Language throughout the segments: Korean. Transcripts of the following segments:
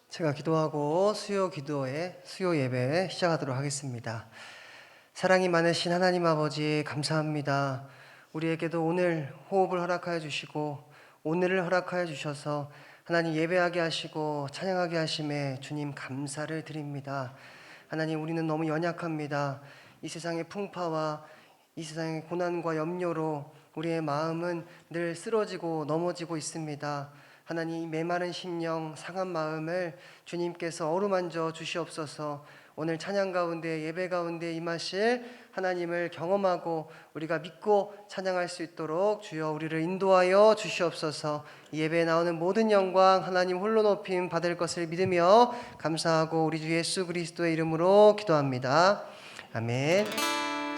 제가 기도하고 수요 예배 시작하도록 하겠습니다. 사랑이 많으신 하나님 아버지 감사합니다. 우리에게도 오늘 호흡을 허락하여 주시고 오늘을 허락하여 주셔서 하나님 예배하게 하시고 찬양하게 하심에 주님 감사를 드립니다. 하나님, 우리는 너무 연약합니다. 이 세상의 풍파와 이 세상의 고난과 염려로 우리의 마음은 늘 쓰러지고 넘어지고 있습니다. 하나님, 메마른 심령, 상한 마음을 주님께서 어루만져 주시옵소서. 오늘 찬양 가운데, 예배 가운데 임하실 하나님을 경험하고 우리가 믿고 찬양할 수 있도록 주여 우리를 인도하여 주시옵소서. 이 예배에 나오는 모든 영광 하나님 홀로 높임 받을 것을 믿으며 감사하고 우리 주 예수 그리스도의 이름으로 기도합니다. 아멘.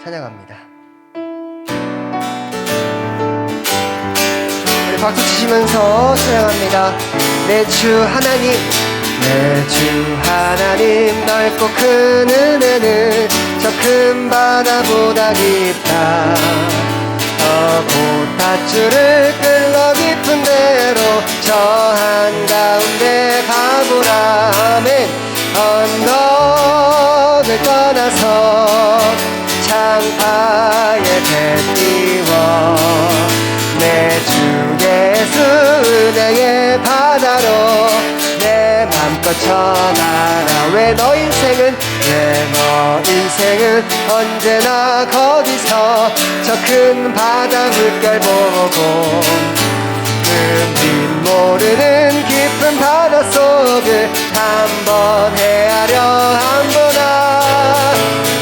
찬양합니다. 박수 치시면서 찬양합니다. 내 주 하나님, 내 주 하나님, 넓고 큰 은혜는 저 큰 바다보다 깊다. 밧줄을 끌러 깊은 데로 저 한가운데 가보라. 아멘. 언덕을 떠나서 창파에 배 띄워 내 주 예수 은혜의 바다로 내 맘껏 쳐가라. 왜 너 인생은 언제나 거기서 저 큰 바다 물결 보고 빈 모르는 깊은 바다 속을 한번 헤아려 한번아.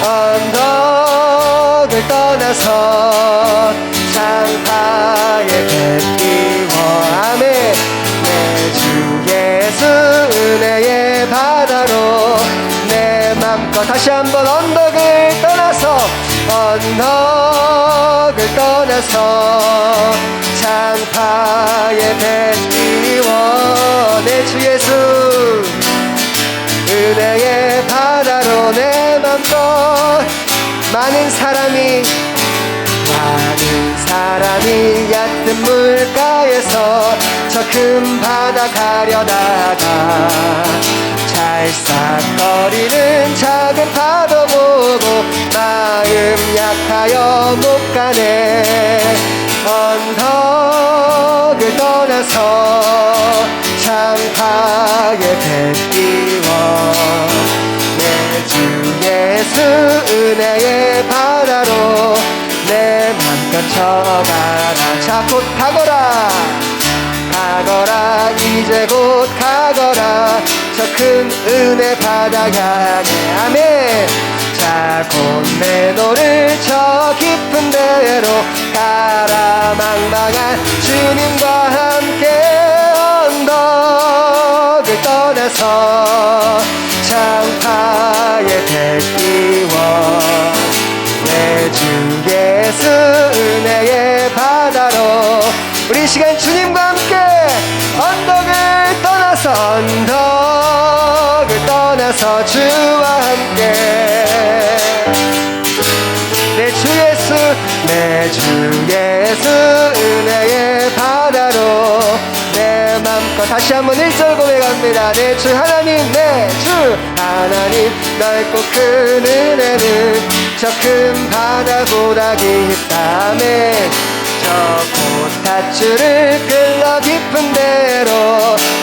언덕을 떠나서 창파에 배 띄워. 아멘. 내 주 예수 은혜의 바다로 내 맘껏 다시 한번 언덕을 떠나서 창파에 배 띄워 내 주 예수 은혜의 바다로 내 맘껏 많은 사람이 얕은 물가에서 저 큰 바다 가려다가 찰싹거리는 작은 파도 보고 마음 약하여 못 가네. 언덕을 떠나서 창파에 배 띄워 내 주 예수 은혜의 바다로 내 맘껏 쳐가라. 자, 곧 가거라. 가거라. 이제 곧 가거라. 저 큰 은혜 바다 향해. 아멘. 자, 곧 내 노를 저 깊은 데로 가라. 망망한 주님과 함께 언덕을 떠나서 창파의 백기원 내 주 예수 은혜의 바다로 우리 시간 주님과 함께 언덕을 떠나서 주와 함께 내 주 예수 은혜의 바다로 내 맘껏 다시 한번 1절 고백합니다. 내 주 하나님 내 주 하나님 넓고 큰 은혜는 저 큰 바다보다 깊다네. 저 고타줄을 끌러 깊은 데로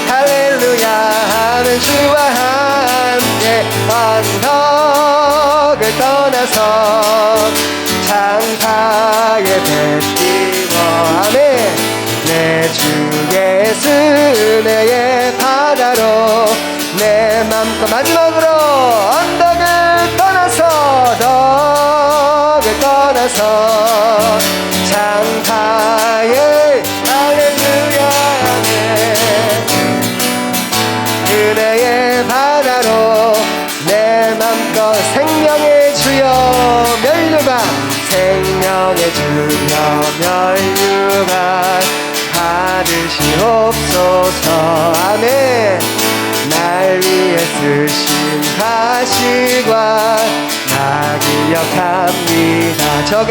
할렐루야 하는 주와 함께 언덕을 떠나서 창파의 뱃띠워 아멘. 내 주 예수 은혜의 바다로 내 맘껏 마지막으로 언덕을 떠나서 창파의 할렐루야 은혜의 바다로 내 맘껏 생명의 주여 면류관 생명의 주여 면류관 받으시옵소서 아멘. 날 위해 쓰신 가시관 나 기억합니다. 저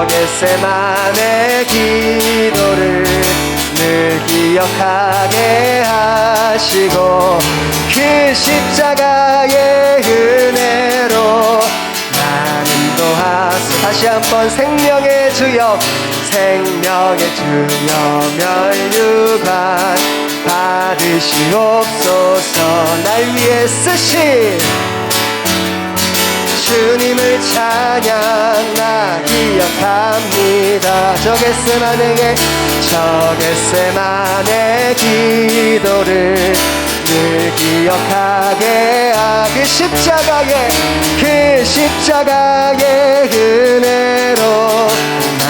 겟세마네 기도를 늘 기억하게 하시고 그 십자가의 은혜로 나는 인도하소. 다시 한번 생명의 주여 면류관 받으시옵소서. 날 위해 쓰신 주님을 찬양 나 기억합니다. 저 겟세마네 기도를 늘 기억하게 그 십자가의 은혜로 날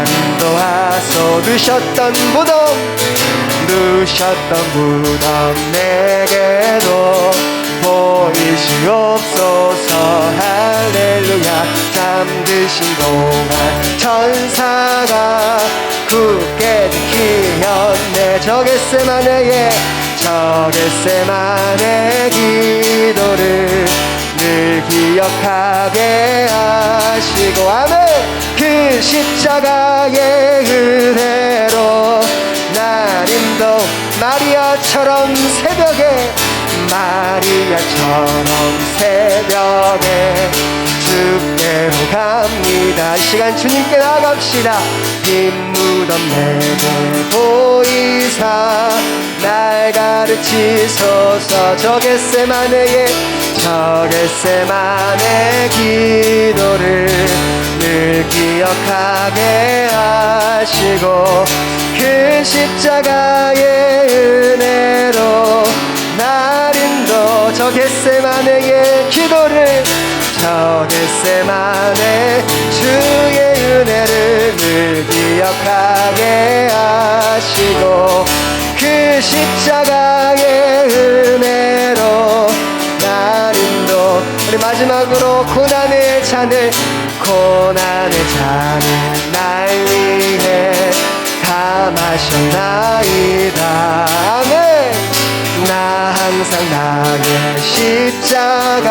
인도하소. 누셨던 무덤 내게도 보이시옵소서 할렐루야. 잠드신 동안 천사가 굳게 지키었네. 저 겟세마네 기도를 늘 기억하게 하시고 아멘. 그 십자가의 은혜로 날 인도 마리아처럼 새벽에 주께로 갑니다. 이 시간 주님께 나아갑시다. 빈 무덤 내게 보이사 날 가르치소서. 저 겟세마네 기도를 늘 기억하게 하시고 그 십자가의 은혜로 날 인도 저 겟세마네의 기도를 저 겟세마네 주의 은혜를 늘 기억하게 하시고 그 십자가의 은혜로 날 인도 우리 마지막으로 고난의 잔을 날 위해 다 마셨나이다 아멘. 나 항상 나의 십자가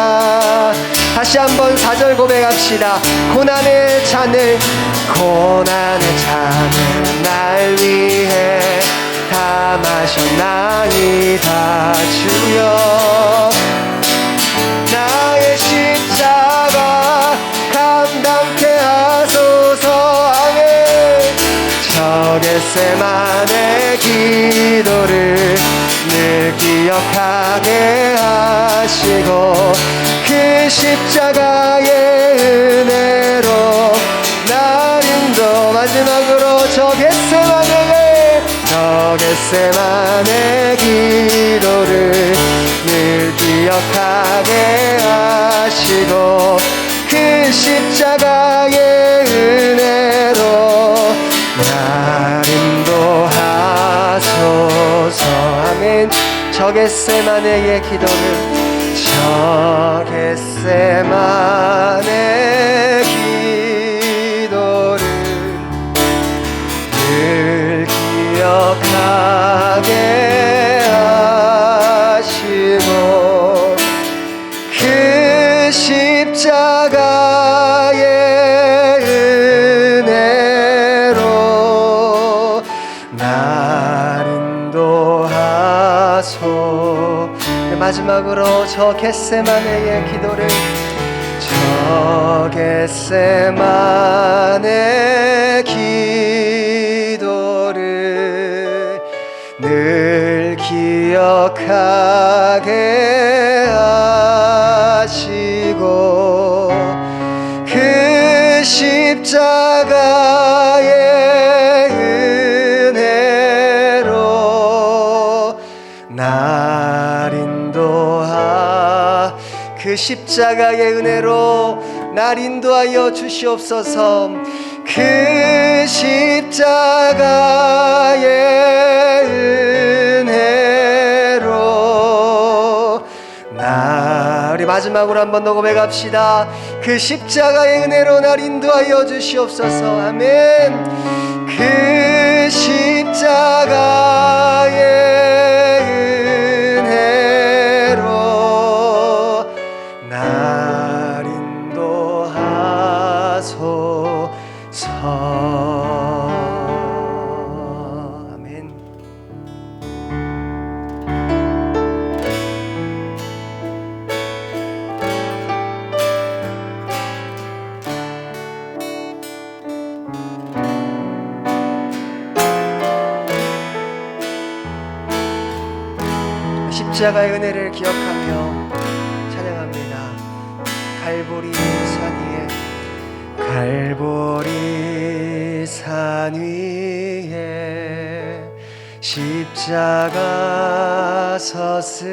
다시 한번 4절 고백합시다. 고난의 잔을 날 위해 다 마셨나이다 주여. 나의 십자가 감당케 하소서 아멘. 저 겟세마네 기도를 늘 기억하게 하시고 그 십자가의 은혜로 날 인도 마지막으로 저 겟세마네 기도를 늘 기억하게 하시고 하시고 그 십자가의 은혜로 날 인도하소서. 아멘. 저 겟세마네의 기도는 저 겟세마네 기도를 늘 기억하게 하시고 그 십자가의 은혜로 날 인도하소. 마지막으로 저 겟세마네의 기도를 저 겟세마네 기도를 늘 기억하게 하시고 그 십자가의 은혜로 날 인도하 그 십자가의 은혜로 날 인도하여 주시옵소서. 그 십자가의 은혜로 우리 마지막으로 한 번 더 고백합시다. 그 십자가의 은혜로 날 인도하여 주시옵소서. 아멘. 그 십자가의 은혜로 날 인도하소서. 아멘. 십자가의 은혜를 기억하며 찬양합니다. 갈보리 산 위에 십자가 섰으니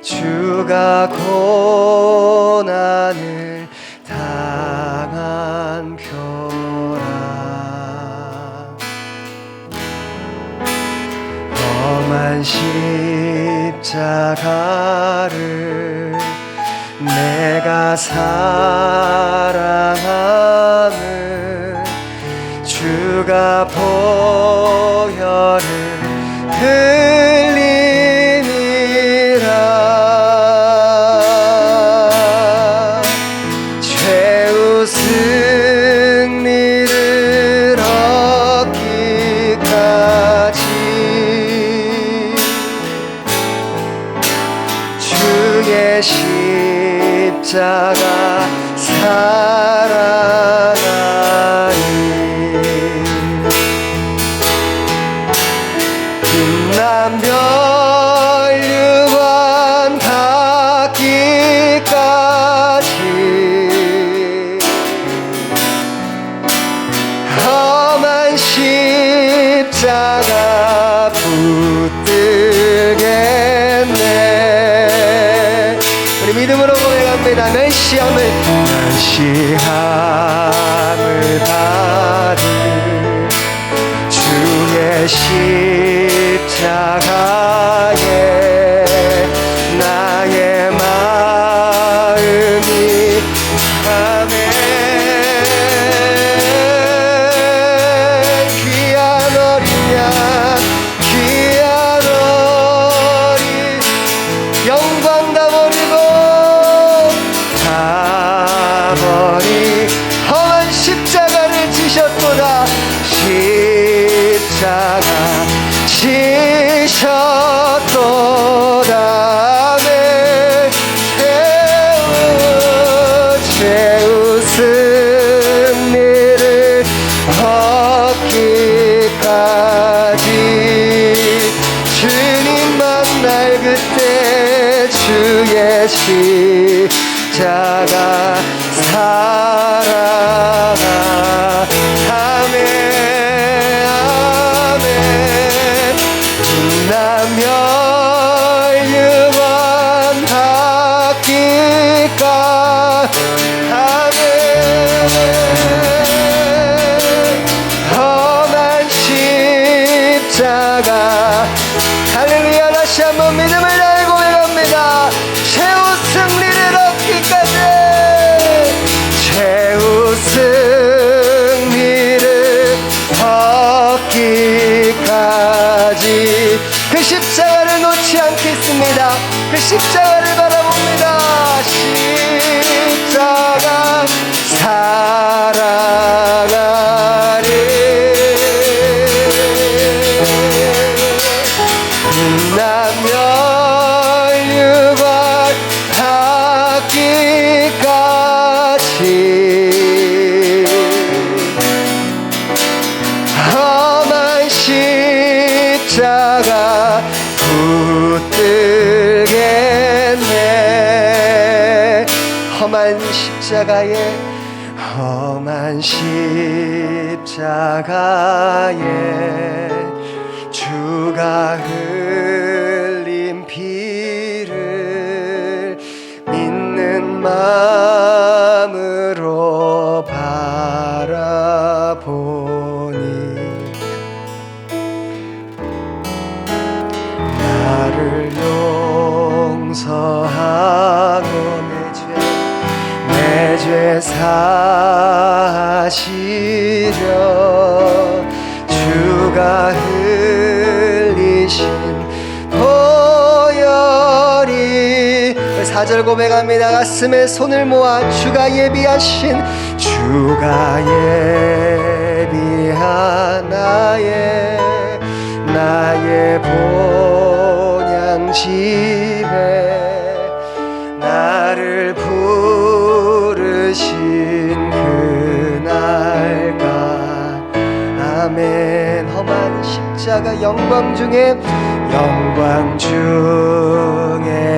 주가 고난을 당한 표라. 험한 십자가를 내가 사랑함은 주가 보혈을 흘림이라. 죄의 승리를 얻기까지 주의 십자가 사랑하니 빛난 멸류관 닿기까지 험한 십자가 붙들겠네. 우리 믿음으로 고백합니다. 멸시함을 받은 주의 십자가에 나의 마음이 아멘. 귀한 어린 양 귀한 어린 영광 다 버리고 험한 십자가를 지셨도다. 십자가 지셨도다. 죄의 승리를 얻기까지 주님 만날 그때 주의 십자가 사랑하. 아멘 아멘. 빛난 멸류관 바라봅니다. 그 십자가를 바라봅니다. 십자가 사랑하리. 빛나면 유관 닿기까지 험한 십자가 붙들겠네. 험한 십자가에 주가 흘린 피를 믿는 마음으로 바라보니 나를 용서하고 내 죄 사시려 주가 흘리신 보혈이 4절 고백합니다. 가슴에 손을 모아 주가 예비한 나의 본향집에 나를 부르신 그날까. 아멘. 험한 십자가 영광 중에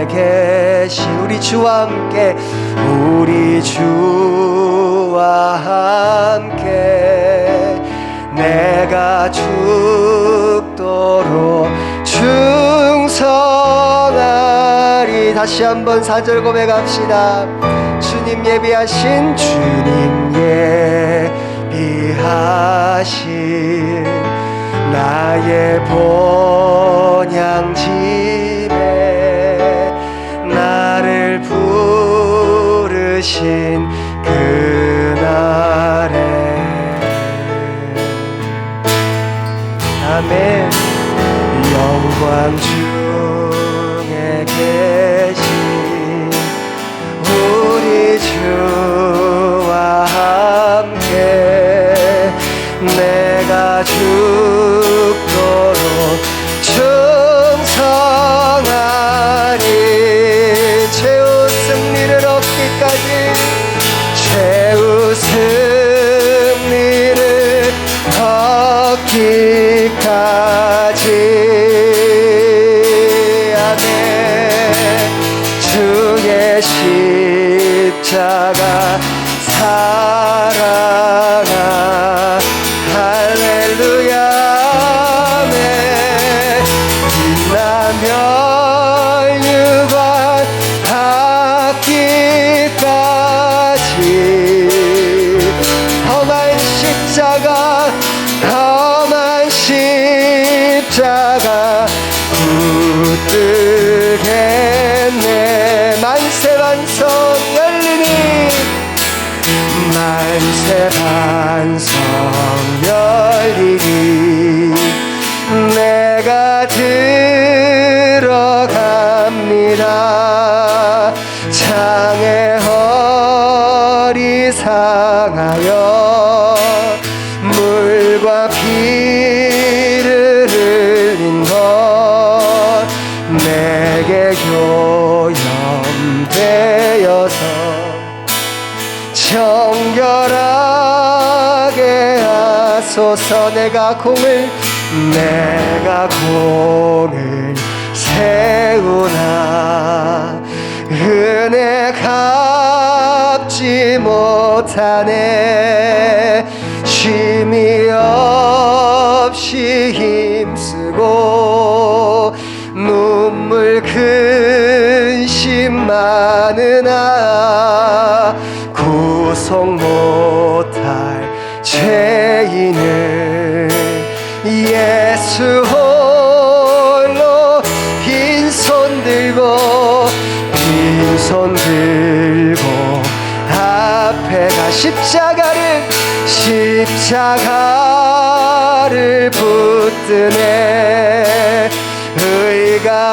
계신 우리 주와 함께 내가 죽도록 충성하리. 다시 한번 4절 고백합시다. 주님 예비하신 나의 본향집에 나를 부르신 그날에. 아멘. 영광 중에 계신 우리 주와 함께 내가 죽도록 충성하리. 최후 승리를 얻기까지. 아멘. 주의 십자가 사랑아 할렐루야. 아멘. 빛나면 유관 닿기까지 험한 십자가 붙들겠네. 만세반성 열리니 만세반성 열리니 내가 들어갑니다. 창의 허리 상하여 물과 피를 흘린 것 내게 교염되어서 정결하게 하소서. 내가 공을 세우나 은혜 갚지 못하네. 쉼이 없이 힘쓰고 눈물 근심 많으나 구속 못할 죄인을 예수 홀로 빈손 들고 앞에 가 십자가를 붙드네. 의가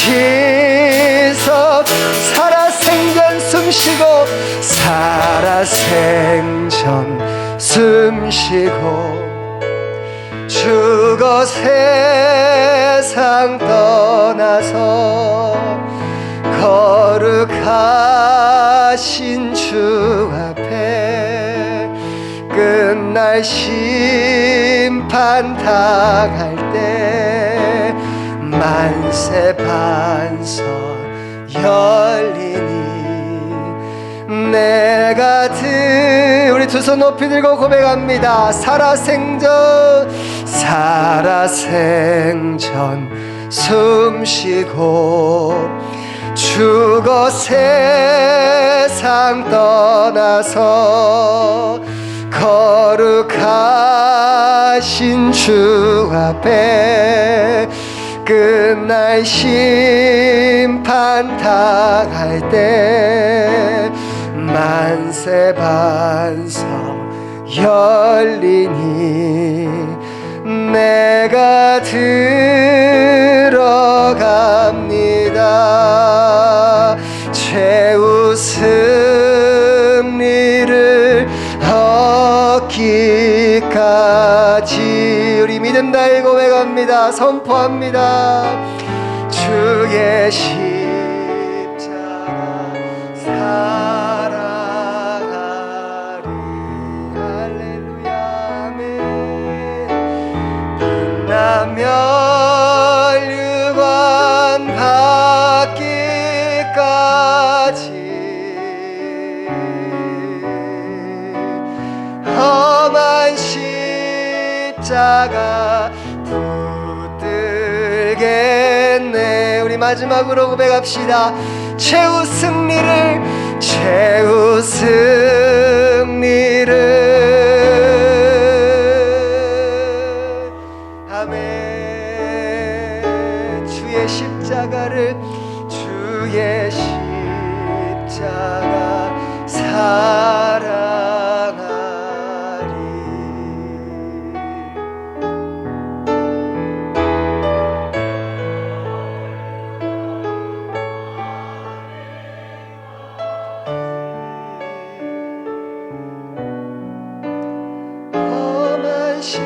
지속 살아생전 숨쉬고 살아생전 숨쉬고 죽어 세상 떠나서 거룩하신 주 앞에 끝날 심판 당할 때 만세 반석 열리니 내가 우리 두 손 높이 들고 고백합니다. 살아생전 숨쉬고 죽어 세상 떠나서 거룩하신 주 앞에 끝날 심판 당할 때 만세 반석 열리니 내가 들어갑니다. 최후 승리를 얻기까지 우리 믿음 다해 고백합니다. 선포합니다. 주의 십자가 사랑하리. 할렐루야. 아멘. 빛나며 유관 받기까지 험한 십자가 붙들겠네. 우리 마지막으로 고백합시다. 최후 승리를 아멘. 주의 십자가 사랑하리. 험한 십자가.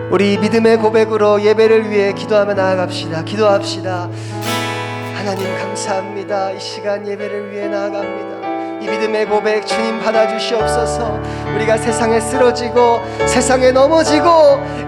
우리 믿음의 고백으로 예배를 위해 기도하며 나아갑시다. 기도합시다. 하나님 감사합니다. 이 시간 예배를 위해 나아갑니다. 이 믿음의 고백 주님 받아주시옵소서. 우리가 세상에 쓰러지고 세상에 넘어지고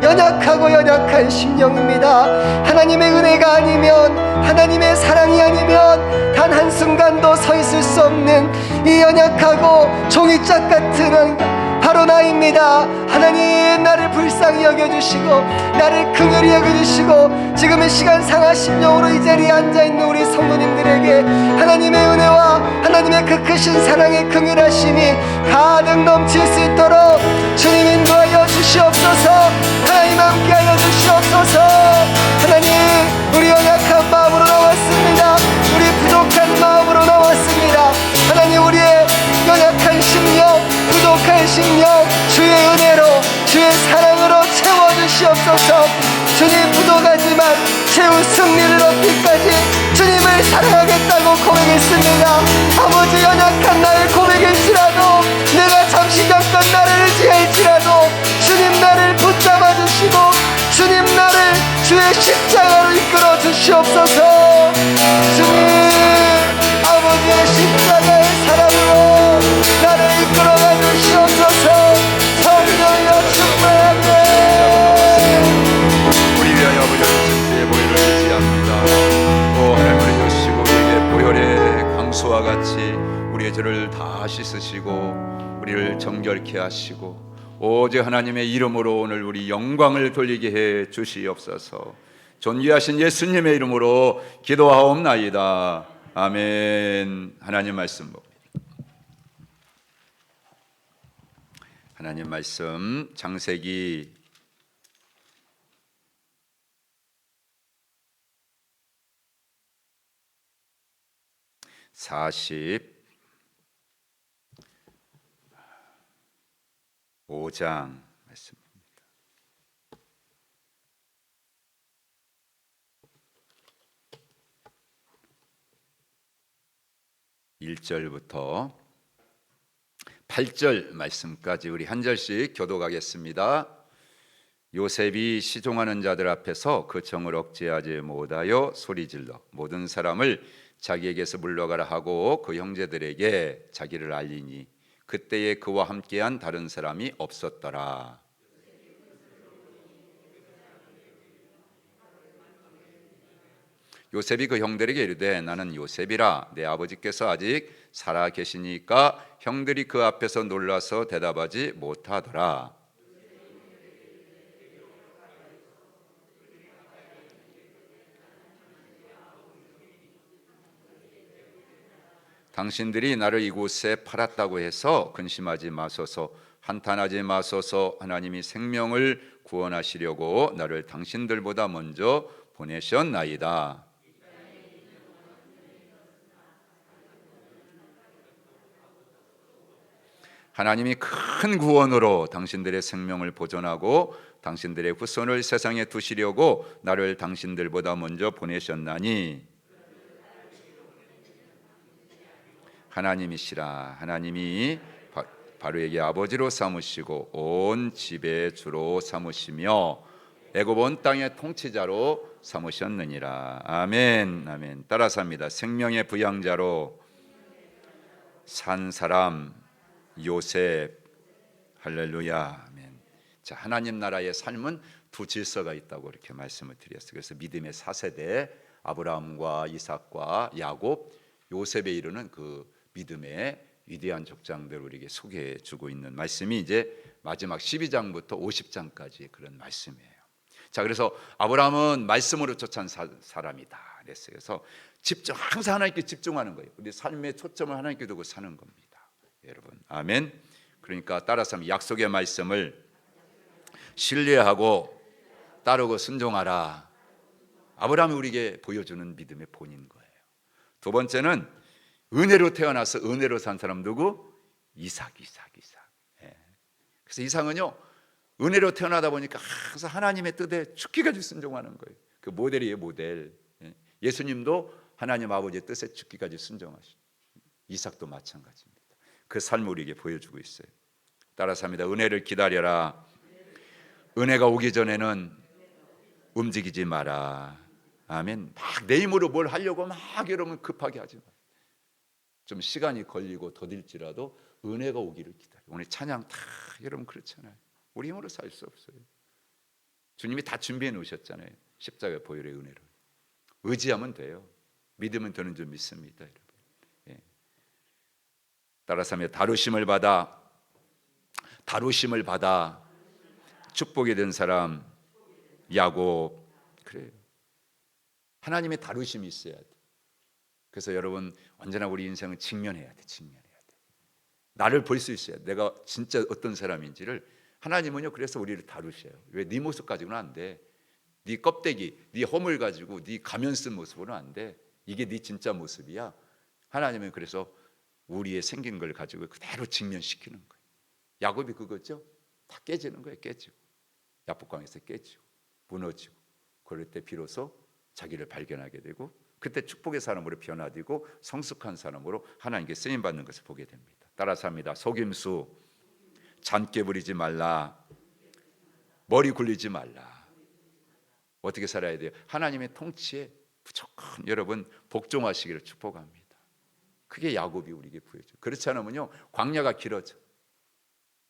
연약한 심령입니다. 하나님의 은혜가 아니면, 하나님의 사랑이 아니면 단 한순간도 서 있을 수 없는 이 연약하고 종이짝 같은 바로 나입니다. 하나님, 나를 불쌍히 여겨주시고 나를 긍휼히 여겨주시고 지금 이 시간 상하신 영으로 이 자리에 앉아있는 우리 성도님들에게 하나님의 은혜와 하나님의 그 크신 사랑의 긍휼하심이 가득 넘칠 수 있도록 주님 인도하여 주시옵소서. 하나님 함께하여 주시옵소서. 하나님, 우리 연약한 마음으로 나왔습니다. 우리 부족한 마음으로 나왔습니다. 하나님, 우리의 연약한 심령, 부족한 심령 주의 은혜로, 주의 사랑으로 채워주시옵소서. 주님, 부족하지만 최후 승리를 얻기까지 주님을 사랑하겠다고 고백했습니다. 아버지, 연약한 나의 고백일지라도, 내가 잠시 잠깐 나를 의지할지라도 주님 나를 붙잡아 주시고 주님 나를 주의 십자가로 이끌어 주시옵소서. 주님, 아버지의 십자가의 사랑으로 나를 이끌어가 주시옵소서. 성령이여 충만하게. 우리 위하여 아버지 주의 보혈을 의지합니다. 오 하나님, 우리 주시고 우리에게 보혈의 강수와 같이 우리의 죄를 다 씻으시고 우리를 정결케 하시고 오직 하나님의 이름으로 오늘 우리 영광을 돌리게 해 주시옵소서. 존귀하신 예수님의 이름으로 기도하옵나이다. 아멘. 하나님 말씀, 하나님 말씀 창세기 45장 말씀입니다. 1절부터 8절 말씀까지 우리 한 절씩 교독하겠습니다. 요셉이 시종하는 자들 앞에서 그 정을 억제하지 못하여 소리질러 모든 사람을 자기에게서 물러가라 하고 그 형제들에게 자기를 알리니 그때에 그와 함께한 다른 사람이 없었더라. 요셉이 그 형들에게 이르되 나는 요셉이라 내 아버지께서 아직 살아 계시니까 형들이 그 앞에서 놀라서 대답하지 못하더라. 당신들이 나를 이곳에 팔았다고 해서 근심하지 마소서, 한탄하지 마소서. 하나님이 생명을 구원하시려고 나를 당신들보다 먼저 보내셨나이다. 하나님이 큰 구원으로 당신들의 생명을 보존하고 당신들의 후손을 세상에 두시려고 나를 당신들보다 먼저 보내셨나니 하나님이시라. 하나님이 바로에게 아버지로 삼으시고 온 집의 주로 삼으시며 애굽 온 땅의 통치자로 삼으셨느니라. 아멘. 아멘. 따라서 합니다. 생명의 부양자로 산 사람 요셉. 할렐루야. 아멘. 자, 하나님 나라의 삶은 두 질서가 있다고 이렇게 말씀을 드렸어요. 그래서 믿음의 4세대 아브라함과 이삭과 야곱, 요셉에 이르는 그 믿음의 위대한 족장들을 우리에게 소개해 주고 있는 말씀이 이제 마지막 12장부터 50장까지 그런 말씀이에요. 자, 그래서 아브라함은 말씀으로 쫓은 사람이다 그랬어요. 그래서 항상 하나님께 집중하는 거예요. 우리 삶의 초점을 하나님께 두고 사는 겁니다, 여러분. 아멘. 그러니까 따라서 약속의 말씀을 신뢰하고 따르고 순종하라. 아브라함이 우리에게 보여주는 믿음의 본인 거예요. 두 번째는 은혜로 태어나서 은혜로 산 사람 누구? 이삭. 예. 그래서 이삭은요 은혜로 태어나다 보니까 항상 하나님의 뜻에 죽기까지 순종하는 거예요. 그 모델이에요, 모델. 예. 예수님도 하나님 아버지의 뜻에 죽기까지 순종하시. 이삭도 마찬가지입니다. 그 삶을 우리에게 보여주고 있어요. 따라서 합니다. 은혜를 기다려라. 은혜가 오기 전에는 움직이지 마라. 아멘. 막 내 힘으로 뭘 하려고 막 여러분 급하게 하지 마. 좀 시간이 걸리고 더딜지라도 은혜가 오기를 기다려. 오늘 찬양 다 여러분 그렇잖아요. 우리 힘으로 살 수 없어요. 주님이 다 준비해 놓으셨잖아요. 십자가 보혈의 은혜를. 의지하면 돼요. 믿으면 되는 줄 믿습니다, 여러분. 예. 따라서 하면 다루심을 받아 축복이 된 사람 야곱. 그래요. 하나님의 다루심이 있어야 돼. 그래서 여러분 언제나 우리 인생은 직면해야 돼. 나를 볼 수 있어야 돼. 내가 진짜 어떤 사람인지를. 하나님은요 그래서 우리를 다루셔요. 왜? 네 모습 가지고는 안 돼. 네 껍데기, 네 허물 가지고 네 가면 쓴 모습으로는 안 돼. 이게 네 진짜 모습이야. 하나님은 그래서 우리의 생긴 걸 가지고 그대로 직면시키는 거예요. 야곱이 그거죠. 다 깨지는 거예요. 깨지고 야복강에서 깨지고 무너지고 그럴 때 비로소 자기를 발견하게 되고 그때 축복의 사람으로 변화되고 성숙한 사람으로 하나님께 쓰임받는 것을 보게 됩니다. 따라서 합니다. 속임수, 잔깨 부리지 말라. 머리 굴리지 말라. 어떻게 살아야 돼요? 하나님의 통치에 무조건 여러분 복종하시기를 축복합니다. 그게 야곱이 우리에게 보여줘요. 그렇지 않으면요 광야가 길어져.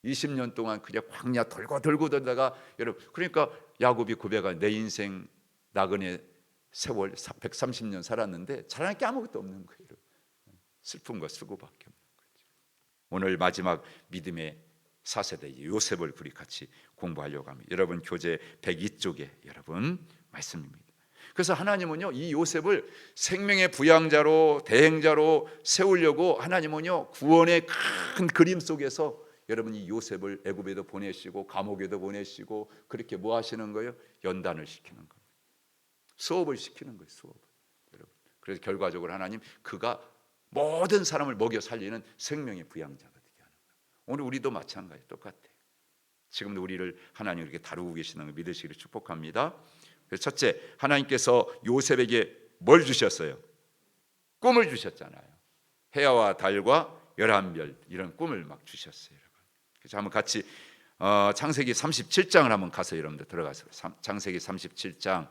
20년 동안 그냥 광야 돌고 돌다가 여러분 그러니까 야곱이 고백한 내 인생 나그네 세월 130년 살았는데 자랑할 게 아무것도 없는 거예요. 슬픔과 수고밖에 없는 거죠. 오늘 마지막 믿음의 4세대 요셉을 우리 같이 공부하려고 합니다. 여러분 교재 102쪽에 여러분 말씀입니다. 그래서 하나님은요 이 요셉을 생명의 부양자로 대행자로 세우려고 하나님은요 구원의 큰 그림 속에서 여러분 이 요셉을 애굽에도 보내시고 감옥에도 보내시고 그렇게 뭐 하시는 거예요? 연단을 시키는 거예요. 수업을 시키는 거예요. 수업을. 여러분. 그래서 결과적으로 하나님 그가 모든 사람을 먹여 살리는 생명의 부양자가 되게 하는 거예요. 오늘 우리도 마찬가지 똑같아요. 지금도 우리를 하나님 이렇게 다루고 계시는 걸 믿으시기를 축복합니다. 그래서 첫째, 하나님께서 요셉에게 뭘 주셨어요? 꿈을 주셨잖아요. 해와 달과 11별 이런 꿈을 막 주셨어요, 여러분. 그래서 한번 같이 창세기 37장을 한번 가서 여러분들 들어가서 창세기 37장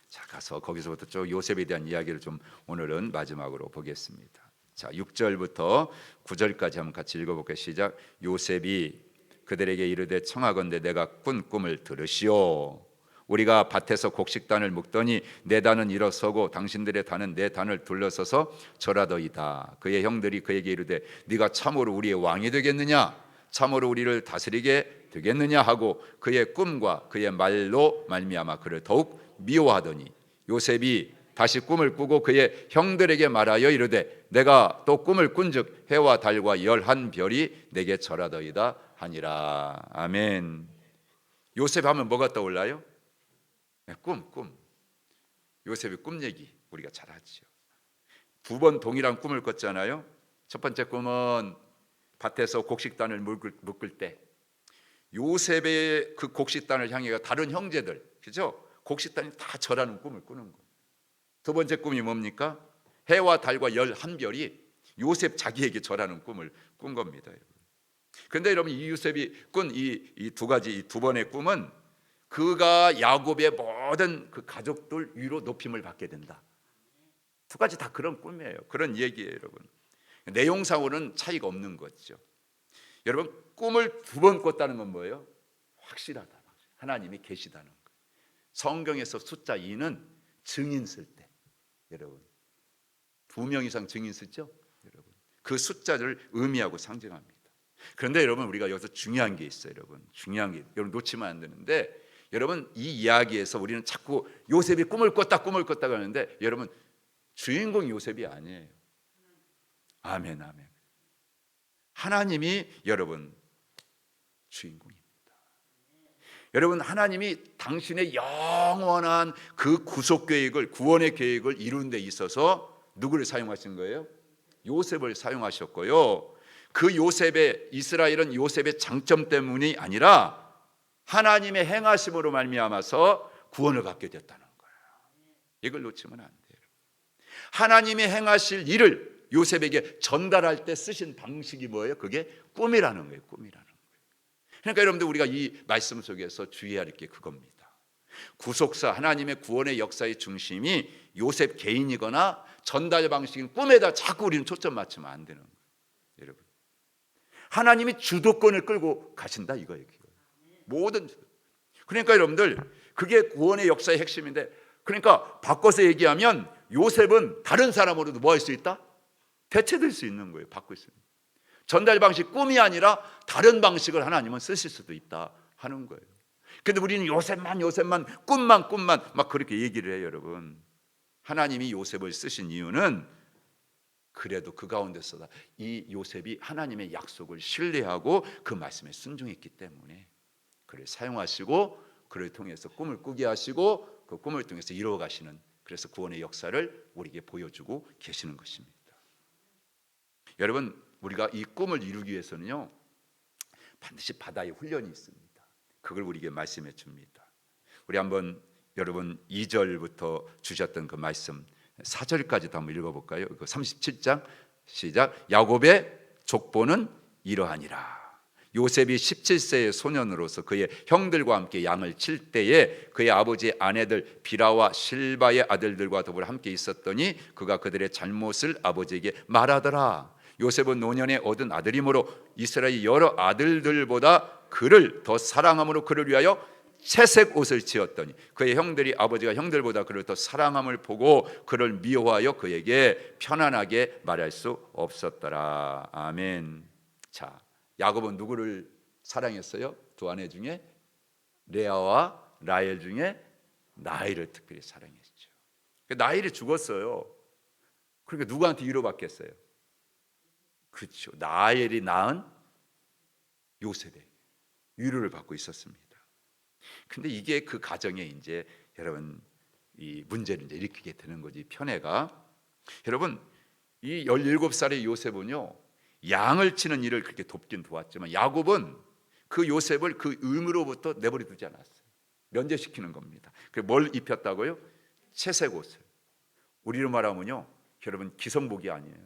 자 가서 거기서부터 쭉 요셉에 대한 이야기를 좀 오늘은 마지막으로 보겠습니다. 자 6절부터 9절까지 한번 같이 읽어볼게요. 시작. 요셉이 그들에게 이르되 청하건대 내가 꾼 꿈을 들으시오. 우리가 밭에서 곡식단을 묶더니 내 단은 일어서고 당신들의 단은 내 단을 둘러서서 절하더이다. 그의 형들이 그에게 이르되 네가 참으로 우리의 왕이 되겠느냐, 참으로 우리를 다스리게 되겠느냐 하고 그의 꿈과 그의 말로 말미암아 그를 더욱 미워하더니 요셉이 다시 꿈을 꾸고 그의 형들에게 말하여 이르되 내가 또 꿈을 꾼즉 해와 달과 11별이 내게 절하더이다 하니라. 아멘. 요셉 하면 뭐가 떠올라요? 꿈. 요셉의 꿈 얘기 우리가 잘 하죠. 두 번 동일한 꿈을 꿨잖아요. 첫 번째 꿈은 밭에서 곡식단을 묶을 때 요셉의 그 곡식단을 향해가 다른 형제들, 그죠? 곡식단이 다 절하는 꿈을 꾸는 거예요. 두 번째 꿈이 뭡니까? 해와 달과 11별이 요셉 자기에게 절하는 꿈을 꾼 겁니다. 그런데 여러분 이 요셉이 꾼 이 두 가지 이 두 번의 꿈은 그가 야곱의 모든 그 가족들 위로 높임을 받게 된다. 두 가지 다 그런 꿈이에요. 그런 얘기예요, 여러분. 내용상으로는 차이가 없는 거죠. 여러분 꿈을 두 번 꿨다는 건 뭐예요? 확실하다. 하나님이 계시다는 거예요. 성경에서 숫자 2는 증인 쓸 때, 여러분 2명 이상 증인 쓰죠, 여러분. 그 숫자를 의미하고 상징합니다. 그런데 여러분 우리가 여기서 중요한 게 있어요, 여러분. 중요한 게 여러분 놓치면 안 되는데, 여러분 이 이야기에서 우리는 자꾸 요셉이 꿈을 꿨다 하는데 여러분 주인공 요셉이 아니에요. 아멘. 하나님이 여러분 주인공입니다. 여러분 하나님이 당신의 영원한 그 구속 계획을, 구원의 계획을 이루는 데 있어서 누구를 사용하신 거예요? 요셉을 사용하셨고요. 그 요셉의, 이스라엘은 요셉의 장점 때문이 아니라 하나님의 행하심으로 말미암아서 구원을 받게 됐다는 거예요. 이걸 놓치면 안 돼요. 하나님이 행하실 일을 요셉에게 전달할 때 쓰신 방식이 뭐예요? 그게 꿈이라는 거예요. 그러니까 여러분들 우리가 이 말씀 속에서 주의해야 할 게 그겁니다. 구속사, 하나님의 구원의 역사의 중심이 요셉 개인이거나 전달 방식인 꿈에다 자꾸 우리는 초점 맞추면 안 되는 거예요. 여러분 하나님이 주도권을 끌고 가신다 이거예요. 모든. 그러니까 여러분들 그게 구원의 역사의 핵심인데, 그러니까 바꿔서 얘기하면 요셉은 다른 사람으로도 뭐 할 수 있다? 대체될 수 있는 거예요. 바꿀 수 있는. 전달 방식 꿈이 아니라 다른 방식을 하나님은 쓰실 수도 있다 하는 거예요. 근데 우리는 요셉만 꿈만 막 그렇게 얘기를 해요, 여러분. 하나님이 요셉을 쓰신 이유는 그래도 그 가운데서 이 요셉이 하나님의 약속을 신뢰하고 그 말씀에 순종했기 때문에 그를 사용하시고 그를 통해서 꿈을 꾸게 하시고 그 꿈을 통해서 이루어 가시는, 그래서 구원의 역사를 우리에게 보여주고 계시는 것입니다. 여러분 우리가 이 꿈을 이루기 위해서는요 반드시 바다의 훈련이 있습니다. 그걸 우리에게 말씀해 줍니다. 우리 한번 여러분 2절부터 주셨던 그 말씀 4절까지도 한번 읽어볼까요? 37장 시작. 야곱의 족보는 이러하니라. 요셉이 17세의 소년으로서 그의 형들과 함께 양을 칠 때에 그의 아버지의 아내들 비라와 실바의 아들들과 더불어 함께 있었더니 그가 그들의 잘못을 아버지에게 말하더라. 요셉은 노년에 얻은 아들이므로 이스라엘 여러 아들들보다 그를 더 사랑함으로 그를 위하여 채색 옷을 지었더니 그의 형들이 아버지가 형들보다 그를 더 사랑함을 보고 그를 미워하여 그에게 편안하게 말할 수 없었더라. 아멘. 자, 야곱은 누구를 사랑했어요? 두 아내 중에 레아와 라헬 중에 라헬을 특별히 사랑했죠. 라헬이 죽었어요. 그러니까 누구한테 위로받겠어요? 그렇죠. 라헬이 낳은 요셉에게 위로를 받고 있었습니다. 근데 이게 그 가정에 이제 여러분 이 문제를 이제 일으키게 되는 거지, 편애가. 여러분 이 17살의 요셉은요 양을 치는 일을 그렇게 돕긴 도왔지만 야곱은 그 요셉을 그 의무로부터 내버려 두지 않았어요. 면제시키는 겁니다. 그래서 뭘 입혔다고요? 채색 옷을. 우리로 말하면요 여러분 기성복이 아니에요.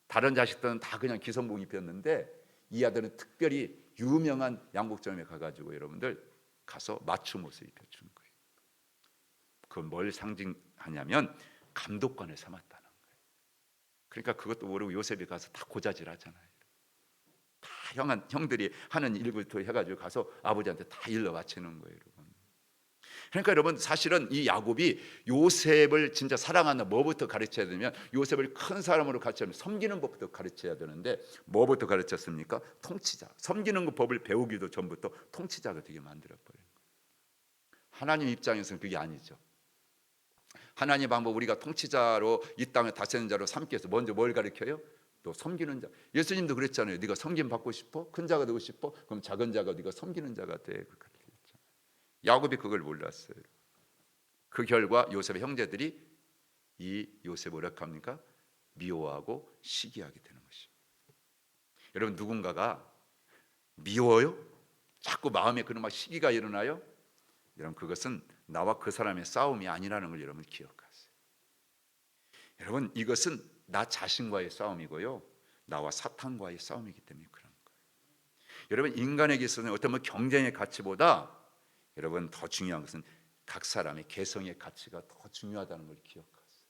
다른 자식들은 다 그냥 기성복 입혔는데 이 아들은 특별히 유명한 양복점에 가가지고 여러분들 가서 맞춤 옷을 입혀준 거예요. 그건 뭘 상징하냐면 감독관을 삼았다는 거예요. 그러니까 그것도 모르고 요셉이 가서 다 고자질 하잖아요. 다 형들이 하는 일부터 해가지고 가서 아버지한테 다 일러 바치는 거예요, 여러분. 그러니까 여러분 사실은 이 야곱이 요셉을 진짜 사랑하는 뭐부터 가르쳐야 되면 요셉을 큰 사람으로 가르치면 섬기는 법부터 가르쳐야 되는데 뭐부터 가르쳤습니까? 통치자. 섬기는 그 법을 배우기도 전부터 통치자가 되게 만들어버려요. 하나님 입장에서는 그게 아니죠. 하나님 방법 우리가 통치자로 이 땅을 다스리는 자로 삼기 위해서 먼저 뭘 가르쳐요? 또 섬기는 자. 예수님도 그랬잖아요. 네가 섬김 받고 싶어? 큰 자가 되고 싶어? 그럼 작은 자가 네가 섬기는 자가 돼. 야곱이 그걸 몰랐어요. 그 결과 요셉의 형제들이 이 요셉을 어떻게 합니까? 미워하고 시기하게 되는 것입니다. 여러분 누군가가 미워요? 자꾸 마음에 그런 막 시기가 일어나요? 여러분 그것은 나와 그 사람의 싸움이 아니라는 걸 여러분 기억하세요. 여러분 이것은 나 자신과의 싸움이고요, 나와 사탄과의 싸움이기 때문에 그런 거예요. 여러분 인간에게서는 어떤 경쟁의 가치보다 여러분 더 중요한 것은 각 사람의 개성의 가치가 더 중요하다는 걸 기억하세요.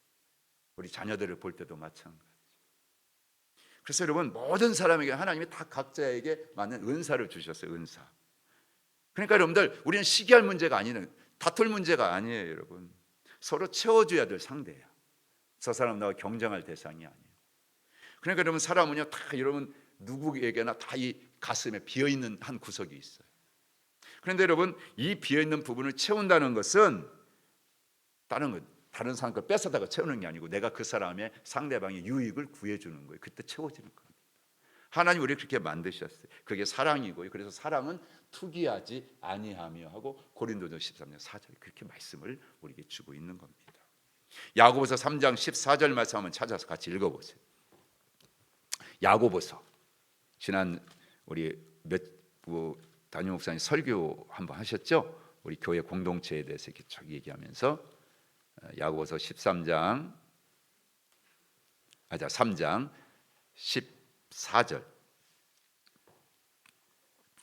우리 자녀들을 볼 때도 마찬가지. 그래서 여러분 모든 사람에게 하나님이 다 각자에게 맞는 은사를 주셨어요. 은사. 그러니까 여러분들 우리는 시기할 문제가 아니에요. 다툴 문제가 아니에요. 여러분 서로 채워줘야 될 상대예요. 저 사람 나와 경쟁할 대상이 아니에요. 그러니까 여러분 사람은요 다 여러분 누구에게나 다 이 가슴에 비어있는 한 구석이 있어요. 그런데 여러분 이 비어있는 부분을 채운다는 것은 다른 사람 걸 뺏어다가 채우는 게 아니고 내가 그 사람의 상대방의 유익을 구해주는 거예요. 그때 채워지는 겁니다. 하나님 우리를 그렇게 만드셨어요. 그게 사랑이고요. 그래서 사랑은 투기하지 아니하며 하고 고린도전 13장 4절에 그렇게 말씀을 우리에게 주고 있는 겁니다. 야고보서 3장 14절 말씀 한번 찾아서 같이 읽어보세요. 야고보서 지난 우리 담임 목사님 설교 한번 하셨죠? 우리 교회 공동체에 대해서 이렇게 쭉 얘기하면서 야고보서 3장 14절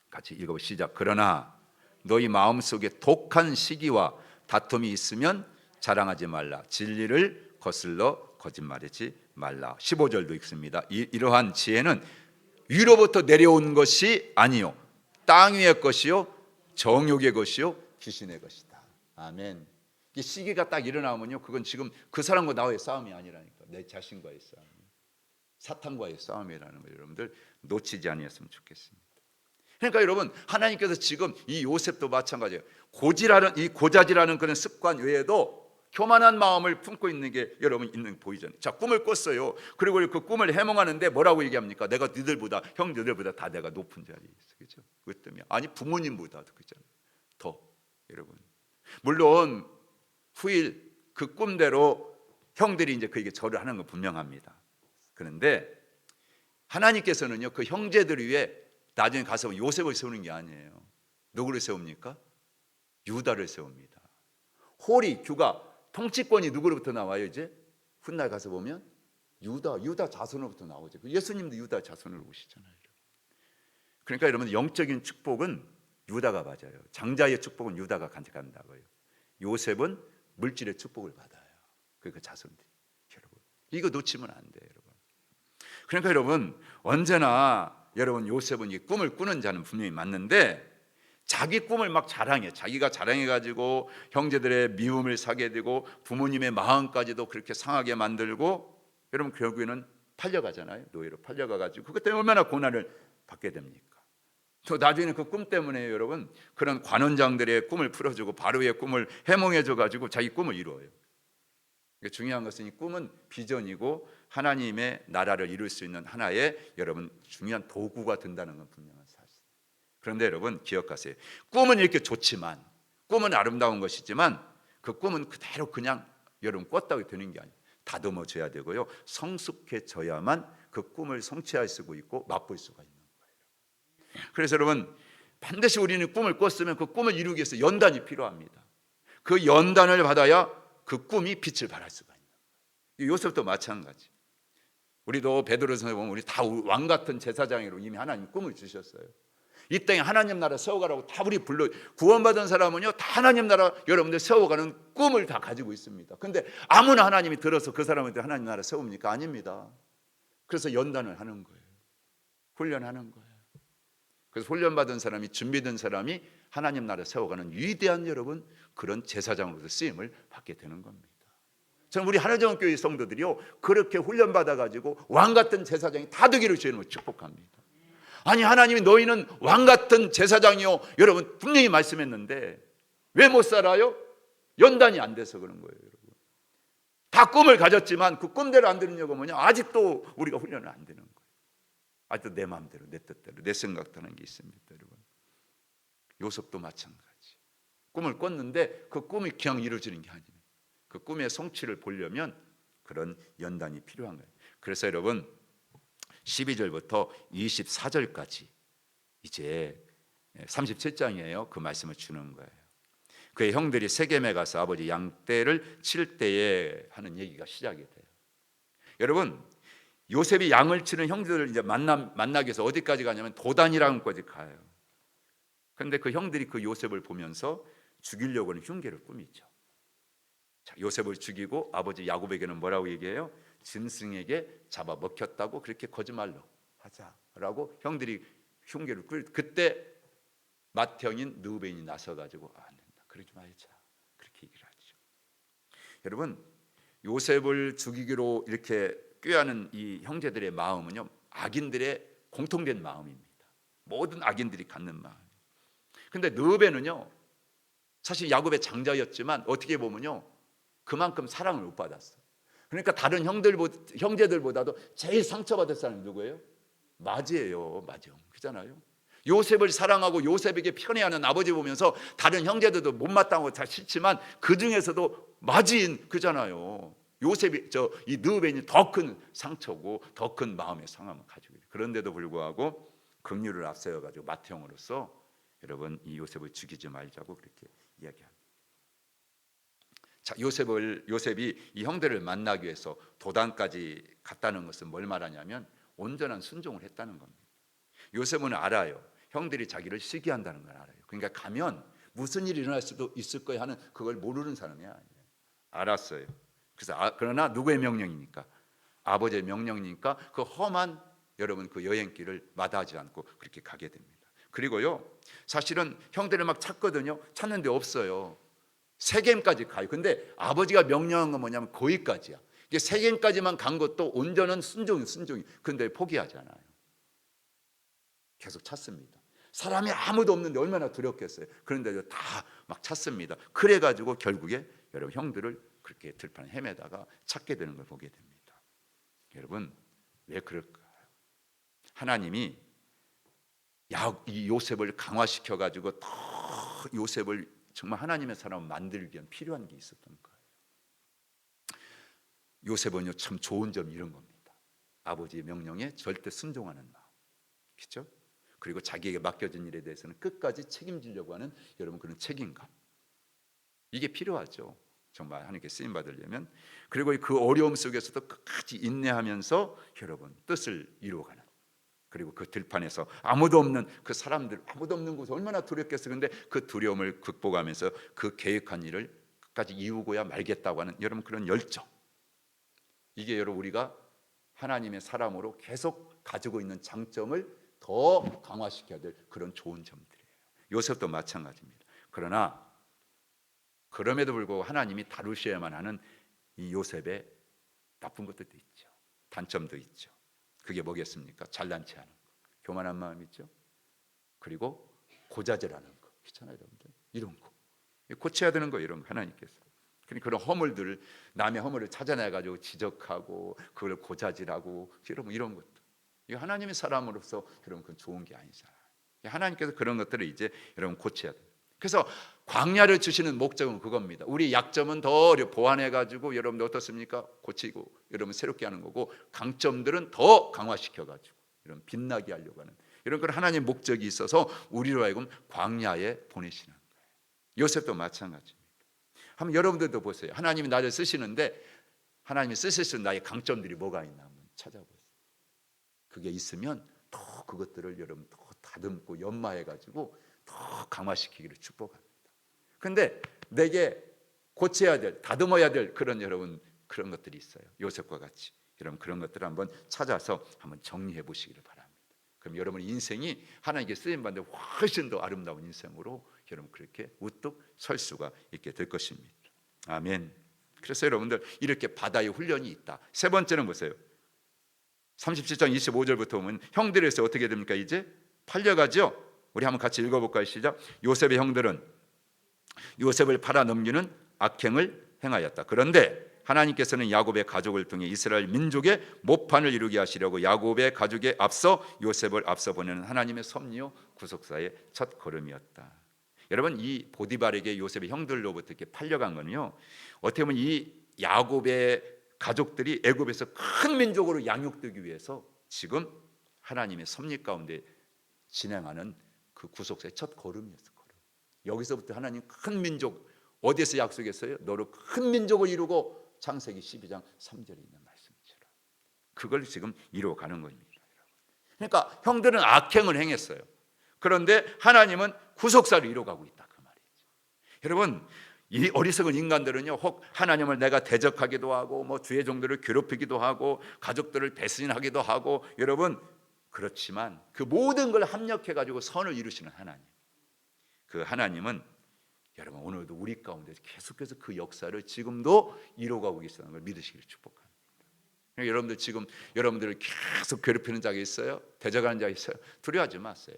같이 읽어보시죠. 시작. 그러나 너희 마음속에 독한 시기와 다툼이 있으면 자랑하지 말라. 진리를 거슬러 거짓말하지 말라. 15절도 읽습니다. 이러한 지혜는 위로부터 내려온 것이 아니요 땅 위의 것이요 정욕의 것이요 귀신의 것이다. 아멘. 이 시기가 딱 일어나면요 그건 지금 그 사람과 나와의 싸움이 아니라니까 내 자신과의 싸움, 사탄과의 싸움이라는 걸 여러분들 놓치지 아니했으면 좋겠습니다. 그러니까 여러분 하나님께서 지금 이 요셉도 마찬가지예요. 고자질하는 그런 습관 외에도 교만한 마음을 품고 있는 게 여러분 있는 보이잖아요. 자, 꿈을 꿨어요. 그리고 그 꿈을 해몽하는데 뭐라고 얘기합니까? 내가 형들보다 다 내가 높은 자리에 있어. 그렇죠? 그것 때문에 아니 부모님보다도 그렇잖아요. 더 여러분. 물론 후일 그 꿈대로 형들이 이제 그에게 절을 하는 건 분명합니다. 그런데 하나님께서는요 그 형제들 위해 나중에 가서 요셉을 세우는 게 아니에요. 누구를 세웁니까? 유다를 세웁니다. 홀이 규가 통치권이 누구로부터 나와요? 이제 훗날 가서 보면 유다 자손으로부터 나오죠. 예수님도 유다 자손으로 오시잖아요. 그러니까 여러분 영적인 축복은 유다가 맞아요. 장자의 축복은 유다가 간직한다고요. 요셉은 물질의 축복을 받아요. 그러니까 자손들이 여러분 이거 놓치면 안 돼요, 여러분. 그러니까 여러분 언제나 여러분 요셉은 이 꿈을 꾸는 자는 분명히 맞는데 자기 꿈을 막 자랑해. 자기가 자랑해가지고 형제들의 미움을 사게 되고 부모님의 마음까지도 그렇게 상하게 만들고 여러분 결국에는 팔려가잖아요. 노예로 팔려가가지고 그것 때문에 얼마나 고난을 받게 됩니까? 또 나중에는 그 꿈 때문에 여러분 그런 관원장들의 꿈을 풀어주고 바로의 꿈을 해몽해줘가지고 자기 꿈을 이루어요. 중요한 것은 이 꿈은 비전이고 하나님의 나라를 이룰 수 있는 하나의 여러분 중요한 도구가 된다는 건 분명한 사실. 그런데 여러분 기억하세요. 꿈은 이렇게 좋지만 꿈은 아름다운 것이지만 그 꿈은 그대로 그냥 여러분 꿨다고 되는 게 아니에요. 다듬어져야 되고요. 성숙해져야만 그 꿈을 성취할 수 있고 맛볼 수가 있는 거예요. 그래서 여러분 반드시 우리는 꿈을 꿨으면 그 꿈을 이루기 위해서 연단이 필요합니다. 그 연단을 받아야 그 꿈이 빛을 발할 수가 있는 거예요. 요셉도 마찬가지. 우리도 베드로전서에 보면 우리 다 왕 같은 제사장으로 이미 하나님 꿈을 주셨어요. 이 땅에 하나님 나라 세워가라고 다 우리 불러 구원받은 사람은요 다 하나님 나라 여러분들 세워가는 꿈을 다 가지고 있습니다. 근데 아무나 하나님이 들어서 그 사람한테 하나님 나라 세웁니까? 아닙니다. 그래서 연단을 하는 거예요. 훈련하는 거예요. 그래서 훈련받은 사람이 준비된 사람이 하나님 나라 세워가는 위대한 여러분 그런 제사장으로서 쓰임을 받게 되는 겁니다. 저는 우리 하나정교회 성도들이요 그렇게 훈련받아 가지고 왕 같은 제사장이 다 되기를 주님을 축복합니다. 아니 하나님이 너희는 왕 같은 제사장이요 여러분 분명히 말씀했는데 왜 못 살아요? 연단이 안 돼서 그런 거예요. 여러분 다 꿈을 가졌지만 그 꿈대로 안 되는 이유가 뭐냐? 아직도 우리가 훈련을 안 되는 거예요. 아직도 내 마음대로 내 뜻대로 내 생각대로 게 있습니다. 여러분 요셉도 마찬가지. 꿈을 꿨는데 그 꿈이 그냥 이루어지는 게 아니에요. 그 꿈의 성취를 보려면 그런 연단이 필요한 거예요. 그래서 여러분 12절부터 24절까지 이제 37장이에요. 그 말씀을 주는 거예요. 그의 형들이 세겜에 가서 아버지 양떼를 칠 때에 하는 얘기가 시작이 돼요. 여러분 요셉이 양을 치는 형들을 이제 만나기 위해서 어디까지 가냐면 도단이라는 곳까지 가요. 그런데 그 형들이 그 요셉을 보면서 죽이려고 하는 흉계를 꾸미죠. 자, 요셉을 죽이고 아버지 야곱에게는 뭐라고 얘기해요? 짐승에게 잡아 먹혔다고 그렇게 거짓말로 하자라고 형들이 흉계를 꾸릴 그때 맏형인 르우벤이 나서가지고 안 된다 그러지 말자 그렇게 얘기를 하죠. 여러분 요셉을 죽이기로 이렇게 꾀하는 이 형제들의 마음은요 악인들의 공통된 마음입니다. 모든 악인들이 갖는 마음. 근데 르우벤은요 사실 야곱의 장자였지만 어떻게 보면요 그만큼 사랑을 못 받았어요. 그러니까 다른 형제들보다도 제일 상처받을 사람이 누구예요? 마지예요. 마지형 그잖아요. 요셉을 사랑하고 요셉에게 편애하는 아버지 보면서 다른 형제들도 못마땅하고 다 싫지만 그 중에서도 마지인 그잖아요. 요셉이 이 르우벤이 더 큰 상처고 더 큰 마음의 상함을 가지고 있어요. 그런데도 불구하고 긍휼을 앞세워 가지고 맏형으로서 여러분 이 요셉을 죽이지 말자고 그렇게 이야기합니다. 자, 요셉이 이 형들을 만나기 위해서 도단까지 갔다는 것은 뭘 말하냐면 온전한 순종을 했다는 겁니다. 요셉은 알아요. 형들이 자기를 시기한다는 걸 알아요. 그러니까 가면 무슨 일이 일어날 수도 있을 거야 하는 그걸 모르는 사람이 아니에요. 알았어요. 그래서 그러나 누구의 명령입니까? 아버지의 명령이니까 그 험한 여러분 그 여행길을 마다하지 않고 그렇게 가게 됩니다. 그리고요 사실은 형들을 막 찾거든요. 찾는데 없어요. 세겜까지 가요. 근데 아버지가 명령한 건 뭐냐면 거기까지야. 이게 세겜까지만 간 것도 온전한 순종이. 근데 포기하잖아요. 계속 찾습니다. 사람이 아무도 없는데 얼마나 두렵겠어요. 그런데도 다 막 찾습니다. 그래가지고 결국에 여러분 형들을 그렇게 들판에 헤매다가 찾게 되는 걸 보게 됩니다. 여러분 왜 그럴까요? 하나님이 이 요셉을 강화시켜가지고 더 요셉을 정말 하나님의 사람을 만들기 위한 필요한 게 있었던 거예요. 요셉은요 참 좋은 점이 이런 겁니다. 아버지의 명령에 절대 순종하는 마음, 그렇죠? 그리고 자기에게 맡겨진 일에 대해서는 끝까지 책임지려고 하는 여러분 그런 책임감, 이게 필요하죠. 정말 하나님께 쓰임 받으려면. 그리고 그 어려움 속에서도 끝까지 인내하면서 여러분 뜻을 이루어가는. 그리고 그 들판에서 아무도 없는 그 사람들, 아무도 없는 곳에 얼마나 두렵겠어요. 근데 그 두려움을 극복하면서 그 계획한 일을 끝까지 이루고야 말겠다고 하는 여러분 그런 열정, 이게 여러분 우리가 하나님의 사람으로 계속 가지고 있는 장점을 더 강화시켜야 될 그런 좋은 점들이에요. 요셉도 마찬가지입니다. 그러나 그럼에도 불구하고 하나님이 다루셔야만 하는 이 요셉의 나쁜 것들도 있죠. 단점도 있죠. 그게 뭐겠습니까? 잘난 체하는 거, 교만한 마음 있죠. 그리고 고자질하는 거, 그렇잖아요, 여러분들. 이런 거 고쳐야 되는 거, 이런 거 하나님께서. 그런 허물들을, 남의 허물을 찾아내가지고 지적하고 그걸 고자질하고 이런 것들, 이거 하나님의 사람으로서 여러분 그건 좋은 게 아니잖아요. 하나님께서 그런 것들을 이제 여러분 고쳐야 돼요. 그래서 광야를 주시는 목적은 그겁니다. 우리 약점은 더 보완해가지고 여러분들 어떻습니까? 고치고 여러분 새롭게 하는 거고, 강점들은 더 강화시켜가지고 여러분 빛나게 하려고 하는 이런 그런 하나님의 목적이 있어서 우리로 하여금 광야에 보내시는 거예요. 요셉도 마찬가지입니다. 한번 여러분들도 보세요. 하나님이 나를 쓰시는데 하나님이 쓰실 수 있는 나의 강점들이 뭐가 있나 한번 찾아보세요. 그게 있으면 더 그것들을 여러분 더 다듬고 연마해가지고 더 강화시키기를 축복합니다. 근데 내게 고쳐야 될, 다듬어야 될 그런 여러분 그런 것들이 있어요. 요셉과 같이 여러분 그런 것들을 한번 찾아서 한번 정리해 보시기를 바랍니다. 그럼 여러분의 인생이 하나님께 쓰임받는 훨씬 더 아름다운 인생으로 여러분 그렇게 우뚝 설 수가 있게 될 것입니다. 아멘. 그래서 여러분들 이렇게 바다의 훈련이 있다. 세 번째는 보세요. 37장 25절부터 보면 형들에서 어떻게 됩니까? 이제 팔려가죠. 우리 한번 같이 읽어볼까요? 시작. 요셉의 형들은 요셉을 팔아 넘기는 악행을 행하였다. 그런데 하나님께서는 야곱의 가족을 통해 이스라엘 민족의 모판을 이루게 하시려고 야곱의 가족에 앞서 요셉을 앞서 보내는 하나님의 섭리요 구속사의 첫 걸음이었다. 여러분 이 보디발에게 요셉의 형들로부터 이렇게 팔려간 거는요, 어떻게 보면 이 야곱의 가족들이 애굽에서 큰 민족으로 양육되기 위해서 지금 하나님의 섭리 가운데 진행하는 그 구속사의 첫 걸음이었어요. 여기서부터 하나님 큰 민족, 어디에서 약속했어요? 너로 큰 민족을 이루고, 창세기 12장 3절에 있는 말씀처럼 그걸 지금 이루어가는 겁니다. 그러니까 형들은 악행을 행했어요. 그런데 하나님은 구속사를 이루어가고 있다 그 말이죠. 여러분 이 어리석은 인간들은요, 혹 하나님을 내가 대적하기도 하고 뭐 주의 종들을 괴롭히기도 하고 가족들을 배신하기도 하고, 여러분 그렇지만 그 모든 걸 합력해 가지고 선을 이루시는 하나님, 그 하나님은 여러분 오늘도 우리 가운데 계속해서 그 역사를 지금도 이루어가고 계시다는 걸 믿으시기를 축복합니다. 여러분들 지금 여러분들을 계속 괴롭히는 자가 있어요? 대적하는 자가 있어요? 두려워하지 마세요.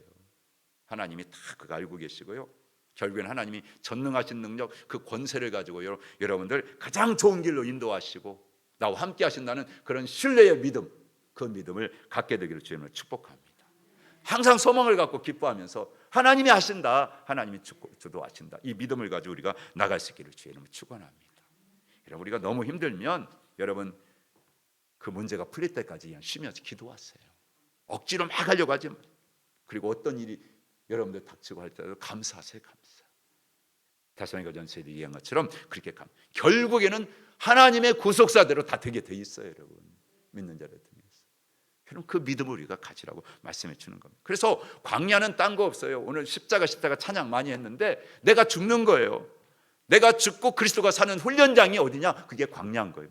하나님이 다 그거 알고 계시고요, 결국에는 하나님이 전능하신 능력, 그 권세를 가지고 여러분들 가장 좋은 길로 인도하시고 나와 함께 하신다는 그런 신뢰의 믿음, 그 믿음을 갖게 되기를 주님을 축복합니다. 항상 소망을 갖고 기뻐하면서 하나님이 하신다, 하나님이 주도하신다, 이 믿음을 가지고 우리가 나갈 수 있기를 주의 이름으로 축원합니다. 여러분 우리가 너무 힘들면 여러분 그 문제가 풀릴 때까지 그냥 쉬면서 기도하세요. 억지로 막 하려고 하지 마. 그리고 어떤 일이 여러분들 닥치고 할 때도 감사하세요. 감사. 다시니까 전세에 얘기한 것처럼 그렇게 결국에는 하나님의 구속사대로 다 되게 돼 있어요. 여러분 믿는 자를 통해서. 그럼 그 믿음을 우리가 가지라고 말씀해 주는 겁니다. 그래서 광야는 딴 거 없어요. 오늘 십자가 찬양 많이 했는데 내가 죽는 거예요. 내가 죽고 그리스도가 사는 훈련장이 어디냐? 그게 광야인 거예요.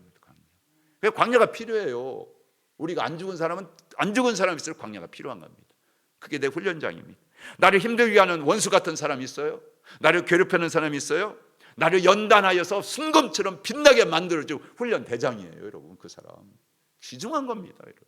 그래서 광야가 필요해요. 우리가 안 죽은 사람은 안 죽은 사람이 있어요. 광야가 필요한 겁니다. 그게 내 훈련장입니다. 나를 힘들게 하는 원수 같은 사람이 있어요? 나를 괴롭히는 사람이 있어요? 나를 연단하여서 순금처럼 빛나게 만들어주고 훈련 대장이에요. 여러분 그 사람 귀중한 겁니다. 여러분.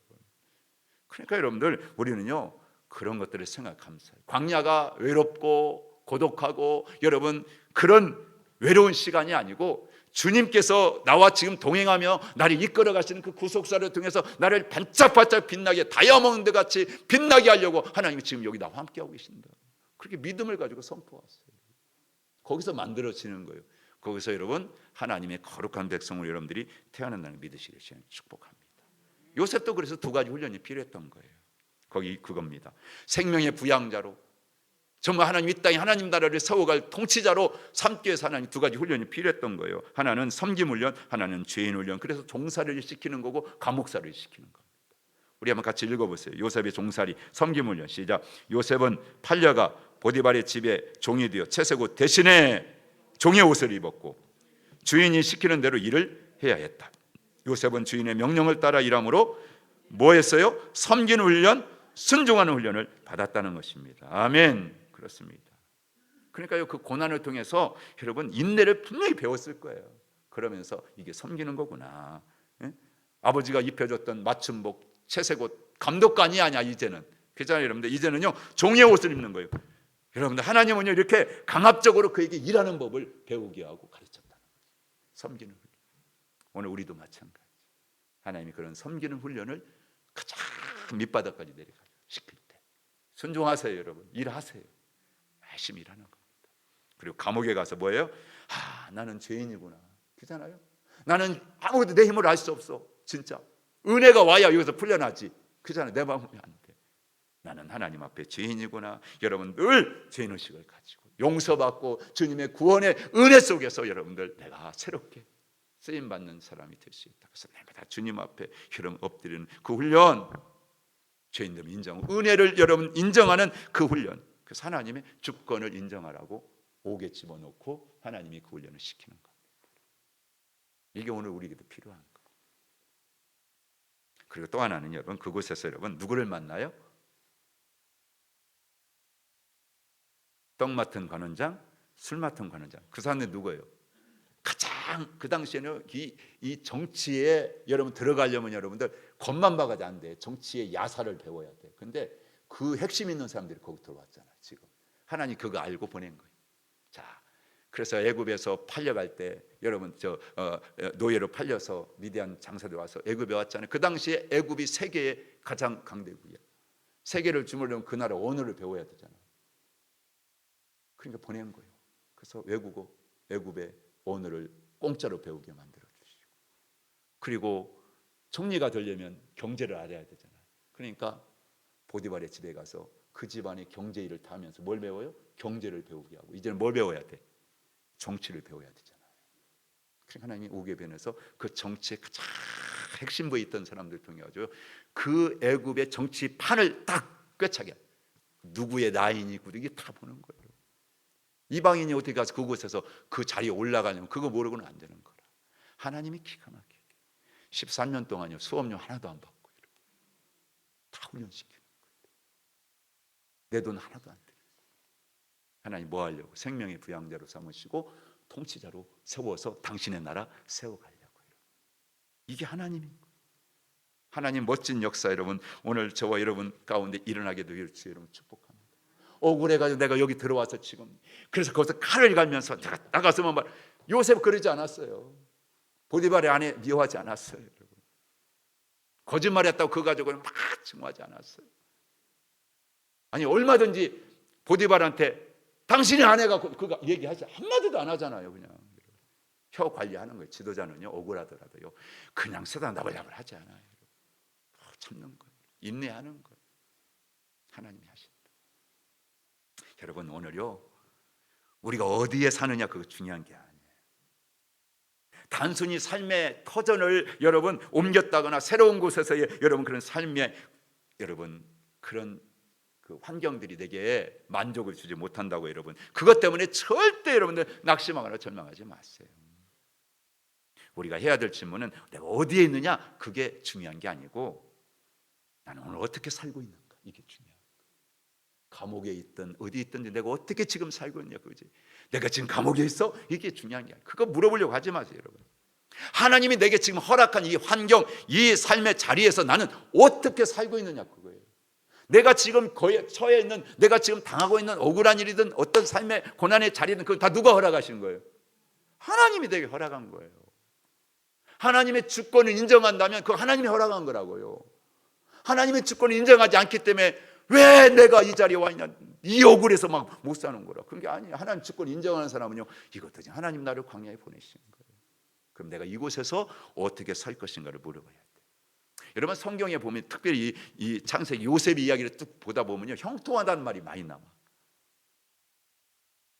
그러니까 여러분들 우리는요 그런 것들을 생각하면서, 광야가 외롭고 고독하고 여러분 그런 외로운 시간이 아니고 주님께서 나와 지금 동행하며 나를 이끌어 가시는 그 구속사를 통해서 나를 반짝반짝 빛나게 다이아몬드 같이 빛나게 하려고 하나님이 지금 여기 나와 함께하고 계신다. 그렇게 믿음을 가지고 선포하세요. 거기서 만들어지는 거예요. 거기서 여러분 하나님의 거룩한 백성으로 여러분들이 태어난다는 믿으시길 축복합니다. 요셉도 그래서 두 가지 훈련이 필요했던 거예요. 거기 그겁니다. 생명의 부양자로 정말 하나님 이 땅에 하나님 나라를 세워갈 통치자로 삼기 위해서 하나님 두 가지 훈련이 필요했던 거예요. 하나는 섬김 훈련, 하나는 죄인 훈련. 그래서 종살이를 시키는 거고 감옥살이를 시키는 겁니다. 우리 한번 같이 읽어보세요. 요셉의 종살이, 섬김 훈련. 시작. 요셉은 팔려가 보디발의 집에 종이 되어 채색 옷 대신에 종의 옷을 입었고 주인이 시키는 대로 일을 해야 했다. 요셉은 주인의 명령을 따라 일함으로 뭐 했어요? 섬기는 훈련, 순종하는 훈련을 받았다는 것입니다. 아멘. 그렇습니다. 그러니까요 그 고난을 통해서 여러분 인내를 분명히 배웠을 거예요. 그러면서 이게 섬기는 거구나. 예? 아버지가 입혀줬던 맞춤복, 채색옷, 감독관이 아니야 이제는. 그렇잖아요 여러분들. 이제는요 종의 옷을 입는 거예요. 여러분들 하나님은요 이렇게 강압적으로 그에게 일하는 법을 배우게 하고 가르쳤다는 거예요. 섬기는 훈련. 오늘 우리도 마찬가지. 하나님이 그런 섬기는 훈련을 가장 밑바닥까지 내려가요. 시킬 때 순종하세요 여러분. 일하세요. 열심히 일하는 겁니다. 그리고 감옥에 가서 뭐예요? 나는 죄인이구나. 그렇잖아요. 나는 아무것도 내 힘으로 할 수 없어. 진짜 은혜가 와야 여기서 풀려나지. 그렇잖아요. 내 마음이 안 돼. 나는 하나님 앞에 죄인이구나. 여러분 늘 죄인의식을 가지고 용서받고 주님의 구원의 은혜 속에서 여러분들 내가 새롭게 쓰임 받는 사람이 될 수 있다. 그래서 날마다 주님 앞에 여러분 엎드리는 그 훈련, 죄인됨 인정, 은혜를 여러분 인정하는 그 훈련. 그래서 하나님의 주권을 인정하라고 옥에 집어넣고 하나님이 그 훈련을 시키는 것. 이게 오늘 우리에게도 필요한 거. 그리고 또 하나는 여러분 그곳에서 여러분 누구를 만나요? 떡 맡은 관원장, 술 맡은 관원장. 그 사람들 누구예요? 가장 그 당시에는 이 정치에 여러분 들어가려면 여러분들 겉만 봐가지고 안 돼. 정치의 야사를 배워야 돼. 근데 그 핵심 있는 사람들이 거기 들어왔잖아요. 지금 하나님 그거 알고 보낸 거예요. 자, 그래서 애굽에서 팔려갈 때 여러분 노예로 팔려서 미디안 장사들 와서 애굽에 왔잖아요. 그 당시에 애굽이 세계의 가장 강대국이야. 세계를 주물려면 그 나라 언어를 배워야 되잖아요. 그러니까 보낸 거예요. 그래서 외국어, 애굽의 언어를 공짜로 배우게 만들어 주시고, 그리고 총리가 되려면 경제를 알아야 되잖아요. 그러니까 보디발의 집에 가서 그 집안의 경제 일을 다 하면서 뭘 배워요? 경제를 배우게 하고, 이제는 뭘 배워야 돼? 정치를 배워야 되잖아요. 그러니까 하나님이 오게 변해서 그 정치의 가장 핵심부에 있던 사람들 통해 가지고 그 애굽의 정치판을 딱 꿰차게, 누구의 나인이고 이게 다 보는 거예요. 이방인이 어떻게 가서 그곳에서 그 자리에 올라가냐면 그거 모르고는 안 되는 거라. 하나님이 기가 막히게 13년 동안요 수업료 하나도 안 받고 다 훈련시키는 거예요. 내 돈 하나도 안 들여요. 하나님 뭐 하려고? 생명의 부양자로 삼으시고 통치자로 세워서 당신의 나라 세워가려고요. 이게 하나님인 거예요. 하나님 멋진 역사 여러분 오늘 저와 여러분 가운데 일어나게 될 수 여러분 축복합니다. 억울해가지고 내가 여기 들어와서 지금 그래서 거기서 칼을 갈면서 내가 나가서만 말 요셉 그러지 않았어요. 보디발의 아내 미워하지 않았어요. 여러분. 거짓말했다고 그거 가지고는 막 증오하지 않았어요. 아니 얼마든지 보디발한테 당신의 아내가 그거 얘기하지 한마디도 안 하잖아요. 그냥 혀 관리하는 거예요. 지도자는요 억울하더라도요 그냥 쓰다 나발나발 하지 않아요. 참는 거예요. 인내하는 거예요. 하나님이 하신다. 여러분 오늘요 우리가 어디에 사느냐 그거 중요한 게 아니에요. 단순히 삶의 터전을 여러분 옮겼다거나 새로운 곳에서의 여러분 그런 삶의 여러분 그런 그 환경들이 내게 만족을 주지 못한다고 여러분 그것 때문에 절대 여러분들 낙심하거나 절망하지 마세요. 우리가 해야 될 질문은 내가 어디에 있느냐 그게 중요한 게 아니고 나는 오늘 어떻게 살고 있는가 이게 중요해요. 감옥에 있든 어디 있든지 내가 어떻게 지금 살고 있냐 그거지. 내가 지금 감옥에 있어? 이게 중요한 게 아니에요. 그거 물어보려고 하지 마세요 여러분. 하나님이 내게 지금 허락한 이 환경 이 삶의 자리에서 나는 어떻게 살고 있느냐 그거예요. 내가 지금 처해 있는 내가 지금 당하고 있는 억울한 일이든 어떤 삶의 고난의 자리든 그걸 다 누가 허락하신 거예요? 하나님이 내게 허락한 거예요. 하나님의 주권을 인정한다면 그거 하나님이 허락한 거라고요. 하나님의 주권을 인정하지 않기 때문에 왜 내가 이 자리에 와 있냐 이 억울해서 막 못 사는 거라. 그런 게 아니에요. 하나님 주권 인정하는 사람은요 이것도 하나님 나를 광야에 보내신 거예요. 그럼 내가 이곳에서 어떻게 살 것인가를 물어봐야 돼요. 여러분 성경에 보면 특별히 이 창세기 요셉 이야기를 쭉 보다 보면요 형통하다는 말이 많이 나와.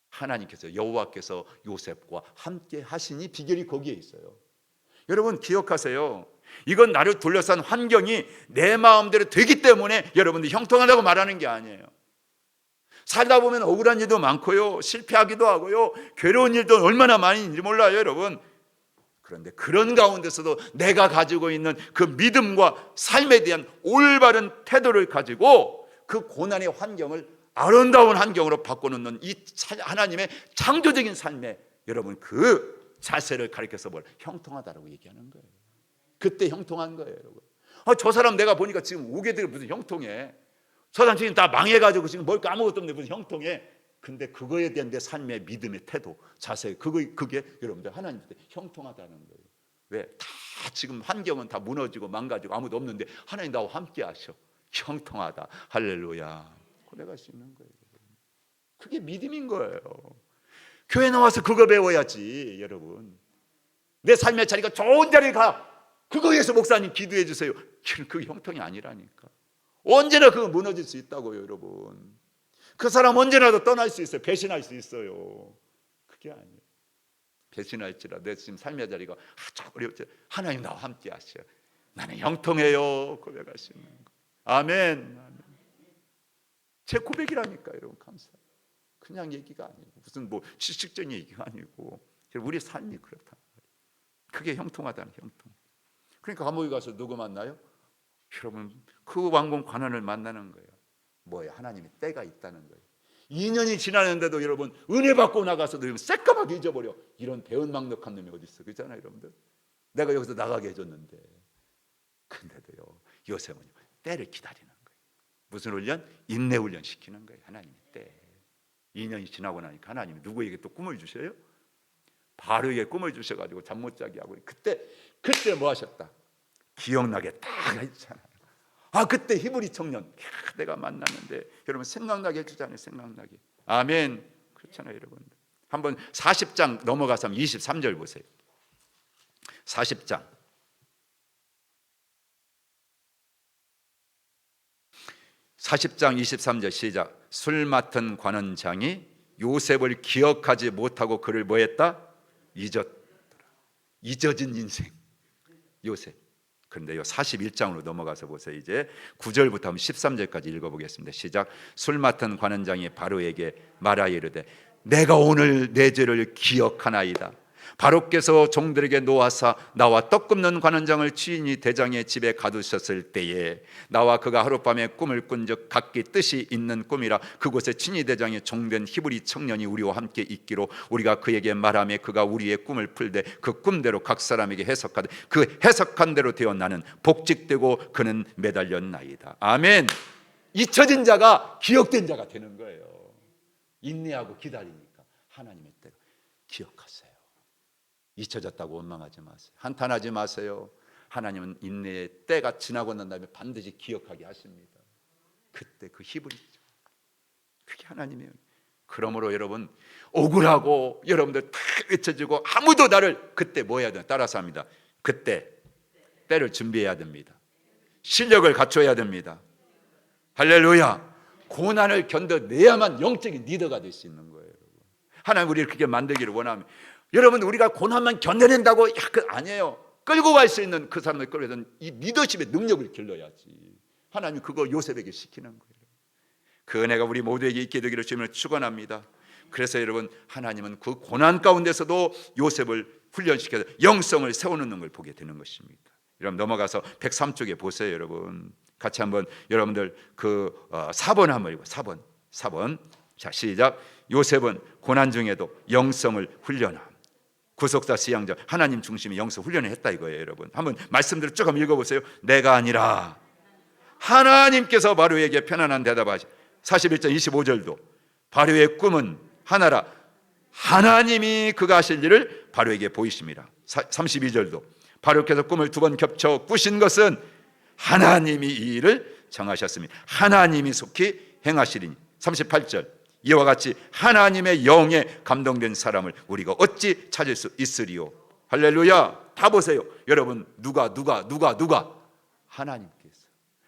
하나님께서 여호와께서 요셉과 함께 하시니 비결이 거기에 있어요. 여러분 기억하세요. 이건 나를 둘러싼 환경이 내 마음대로 되기 때문에 여러분들 형통하다고 말하는 게 아니에요. 살다 보면 억울한 일도 많고요 실패하기도 하고요 괴로운 일도 얼마나 많이 있는지 몰라요 여러분. 그런데 그런 가운데서도 내가 가지고 있는 그 믿음과 삶에 대한 올바른 태도를 가지고 그 고난의 환경을 아름다운 환경으로 바꿔놓는 이 하나님의 창조적인 삶에 여러분 그 자세를 가리켜서 뭘 형통하다라고 얘기하는 거예요. 그때 형통한 거예요 여러분. 저 사람 내가 보니까 지금 오게 되고 무슨 형통해. 저 사람 지금 다 망해가지고 지금 뭘 아무것도 없는데 무슨 형통해. 근데 그거에 대한 내 삶의 믿음의 태도 자세 그게 여러분들 하나님한테 형통하다는 거예요. 왜? 다 지금 환경은 다 무너지고 망가지고 아무도 없는데 하나님 나와 함께 하셔. 형통하다. 할렐루야. 고백할 수 있는 거예요. 그게 믿음인 거예요. 교회 나와서 그거 배워야지 여러분. 내 삶의 자리가 좋은 자리에 가. 그거 위해서 목사님 기도해 주세요. 그게 형통이 아니라니까. 언제나 그거 무너질 수 있다고요 여러분. 그 사람 언제라도 떠날 수 있어요. 배신할 수 있어요. 그게 아니에요. 배신할지라 내 지금 삶의 자리가 아주 어렵지. 하나님 나와 함께 하셔. 나는 형통해요. 고백할 수 있는 거. 아멘. 아멘. 제 고백이라니까 여러분. 감사. 그냥 얘기가 아니고 무슨 뭐 지식적인 얘기가 아니고 우리 삶이 그렇다. 그게 형통하다는 형통. 그러니까 감옥에 가서 누구 만나요? 여러분 그 왕궁 관원을 만나는 거예요. 뭐예요? 하나님의 때가 있다는 거예요. 2년이 지났는데도 여러분 은혜 받고 나가서도 새까맣게 잊어버려. 이런 배은망덕한 놈이 어디 있어? 그렇잖아요 여러분들. 내가 여기서 나가게 해줬는데 근데도요 요셉은 때를 기다리는 거예요. 무슨 훈련? 인내 훈련 시키는 거예요. 하나님의 때. 2년이 지나고 나니까 하나님이 누구에게 또 꿈을 주셔요? 바로에게 꿈을 주셔가지고 잠 못 자게 하고 그때 뭐 하셨다? 기억나게 딱 했잖아요. 그때 히브리 청년 내가 만났는데 여러분 생각나게 해주잖아요. 생각나게. 아멘. 그렇잖아요 여러분. 한번 40장 넘어가서 23절 보세요. 40장 23절 시작. 술 맡은 관원장이 요셉을 기억하지 못하고 그를 뭐 했다? 잊었더라. 잊어진 인생 요셉. 그런데요 41장으로 넘어가서 보세요. 이제 9절부터 13절까지 읽어보겠습니다. 시작. 술 맡은 관원장이 바로에게 말하여 이르되 내가 오늘 내 죄를 기억하나이다. 바로께서 종들에게 놓아사 나와 떡 굽는 관원장을 주인이 대장의 집에 가두셨을 때에 나와 그가 하룻밤에 꿈을 꾼즉 각기 뜻이 있는 꿈이라 그곳에 친위 대장의 종된 히브리 청년이 우리와 함께 있기로 우리가 그에게 말하며 그가 우리의 꿈을 풀되 그 꿈대로 각 사람에게 해석하되 그 해석한 대로 되어 나는 복직되고 그는 매달렸나이다. 아멘. 잊혀진 자가 기억된 자가 되는 거예요. 인내하고 기다리니까 하나님의 때로 기억하세요. 잊혀졌다고 원망하지 마세요. 한탄하지 마세요. 하나님은 인내의 때가 지나고 난 다음에 반드시 기억하게 하십니다. 그때 그 히브리죠. 그게 하나님이에요. 그러므로 여러분 억울하고 여러분들 다 잊혀지고 아무도 나를 그때 뭐 해야 되나 따라서 합니다. 그때 때를 준비해야 됩니다. 실력을 갖춰야 됩니다. 할렐루야. 고난을 견뎌내야만 영적인 리더가 될 수 있는 거예요. 하나님 우리를 그렇게 만들기를 원합니다. 여러분 우리가 고난만 견뎌낸다고 아니에요. 끌고 갈 수 있는 그 사람을 끌고 가서 이 리더십의 능력을 길러야지. 하나님이 그거 요셉에게 시키는 거예요. 그 은혜가 우리 모두에게 있게 되기를 주님을 축원합니다. 그래서 여러분 하나님은 그 고난 가운데서도 요셉을 훈련시켜서 영성을 세우는 걸 보게 되는 것입니다. 여러분 넘어가서 103쪽에 보세요. 여러분 같이 한번 여러분들 그 4번 한번 읽어. 4번 자 시작. 요셉은 고난 중에도 영성을 훈련함. 구속사 시향자 하나님 중심의 영성 훈련을 했다 이거예요. 여러분 한번 말씀대로 쭉 한번 읽어보세요. 내가 아니라 하나님께서 바로에게 편안한 대답하시. 41절 25절도 바로의 꿈은 하나라 하나님이 그가 하실 일을 바로에게 보이심이라. 32절도 바로께서 꿈을 2번 겹쳐 꾸신 것은 하나님이 이 일을 정하셨습니다. 하나님이 속히 행하시리니. 38절 이와 같이 하나님의 영에 감동된 사람을 우리가 어찌 찾을 수 있으리요. 할렐루야. 다 보세요 여러분. 누가 하나님께서.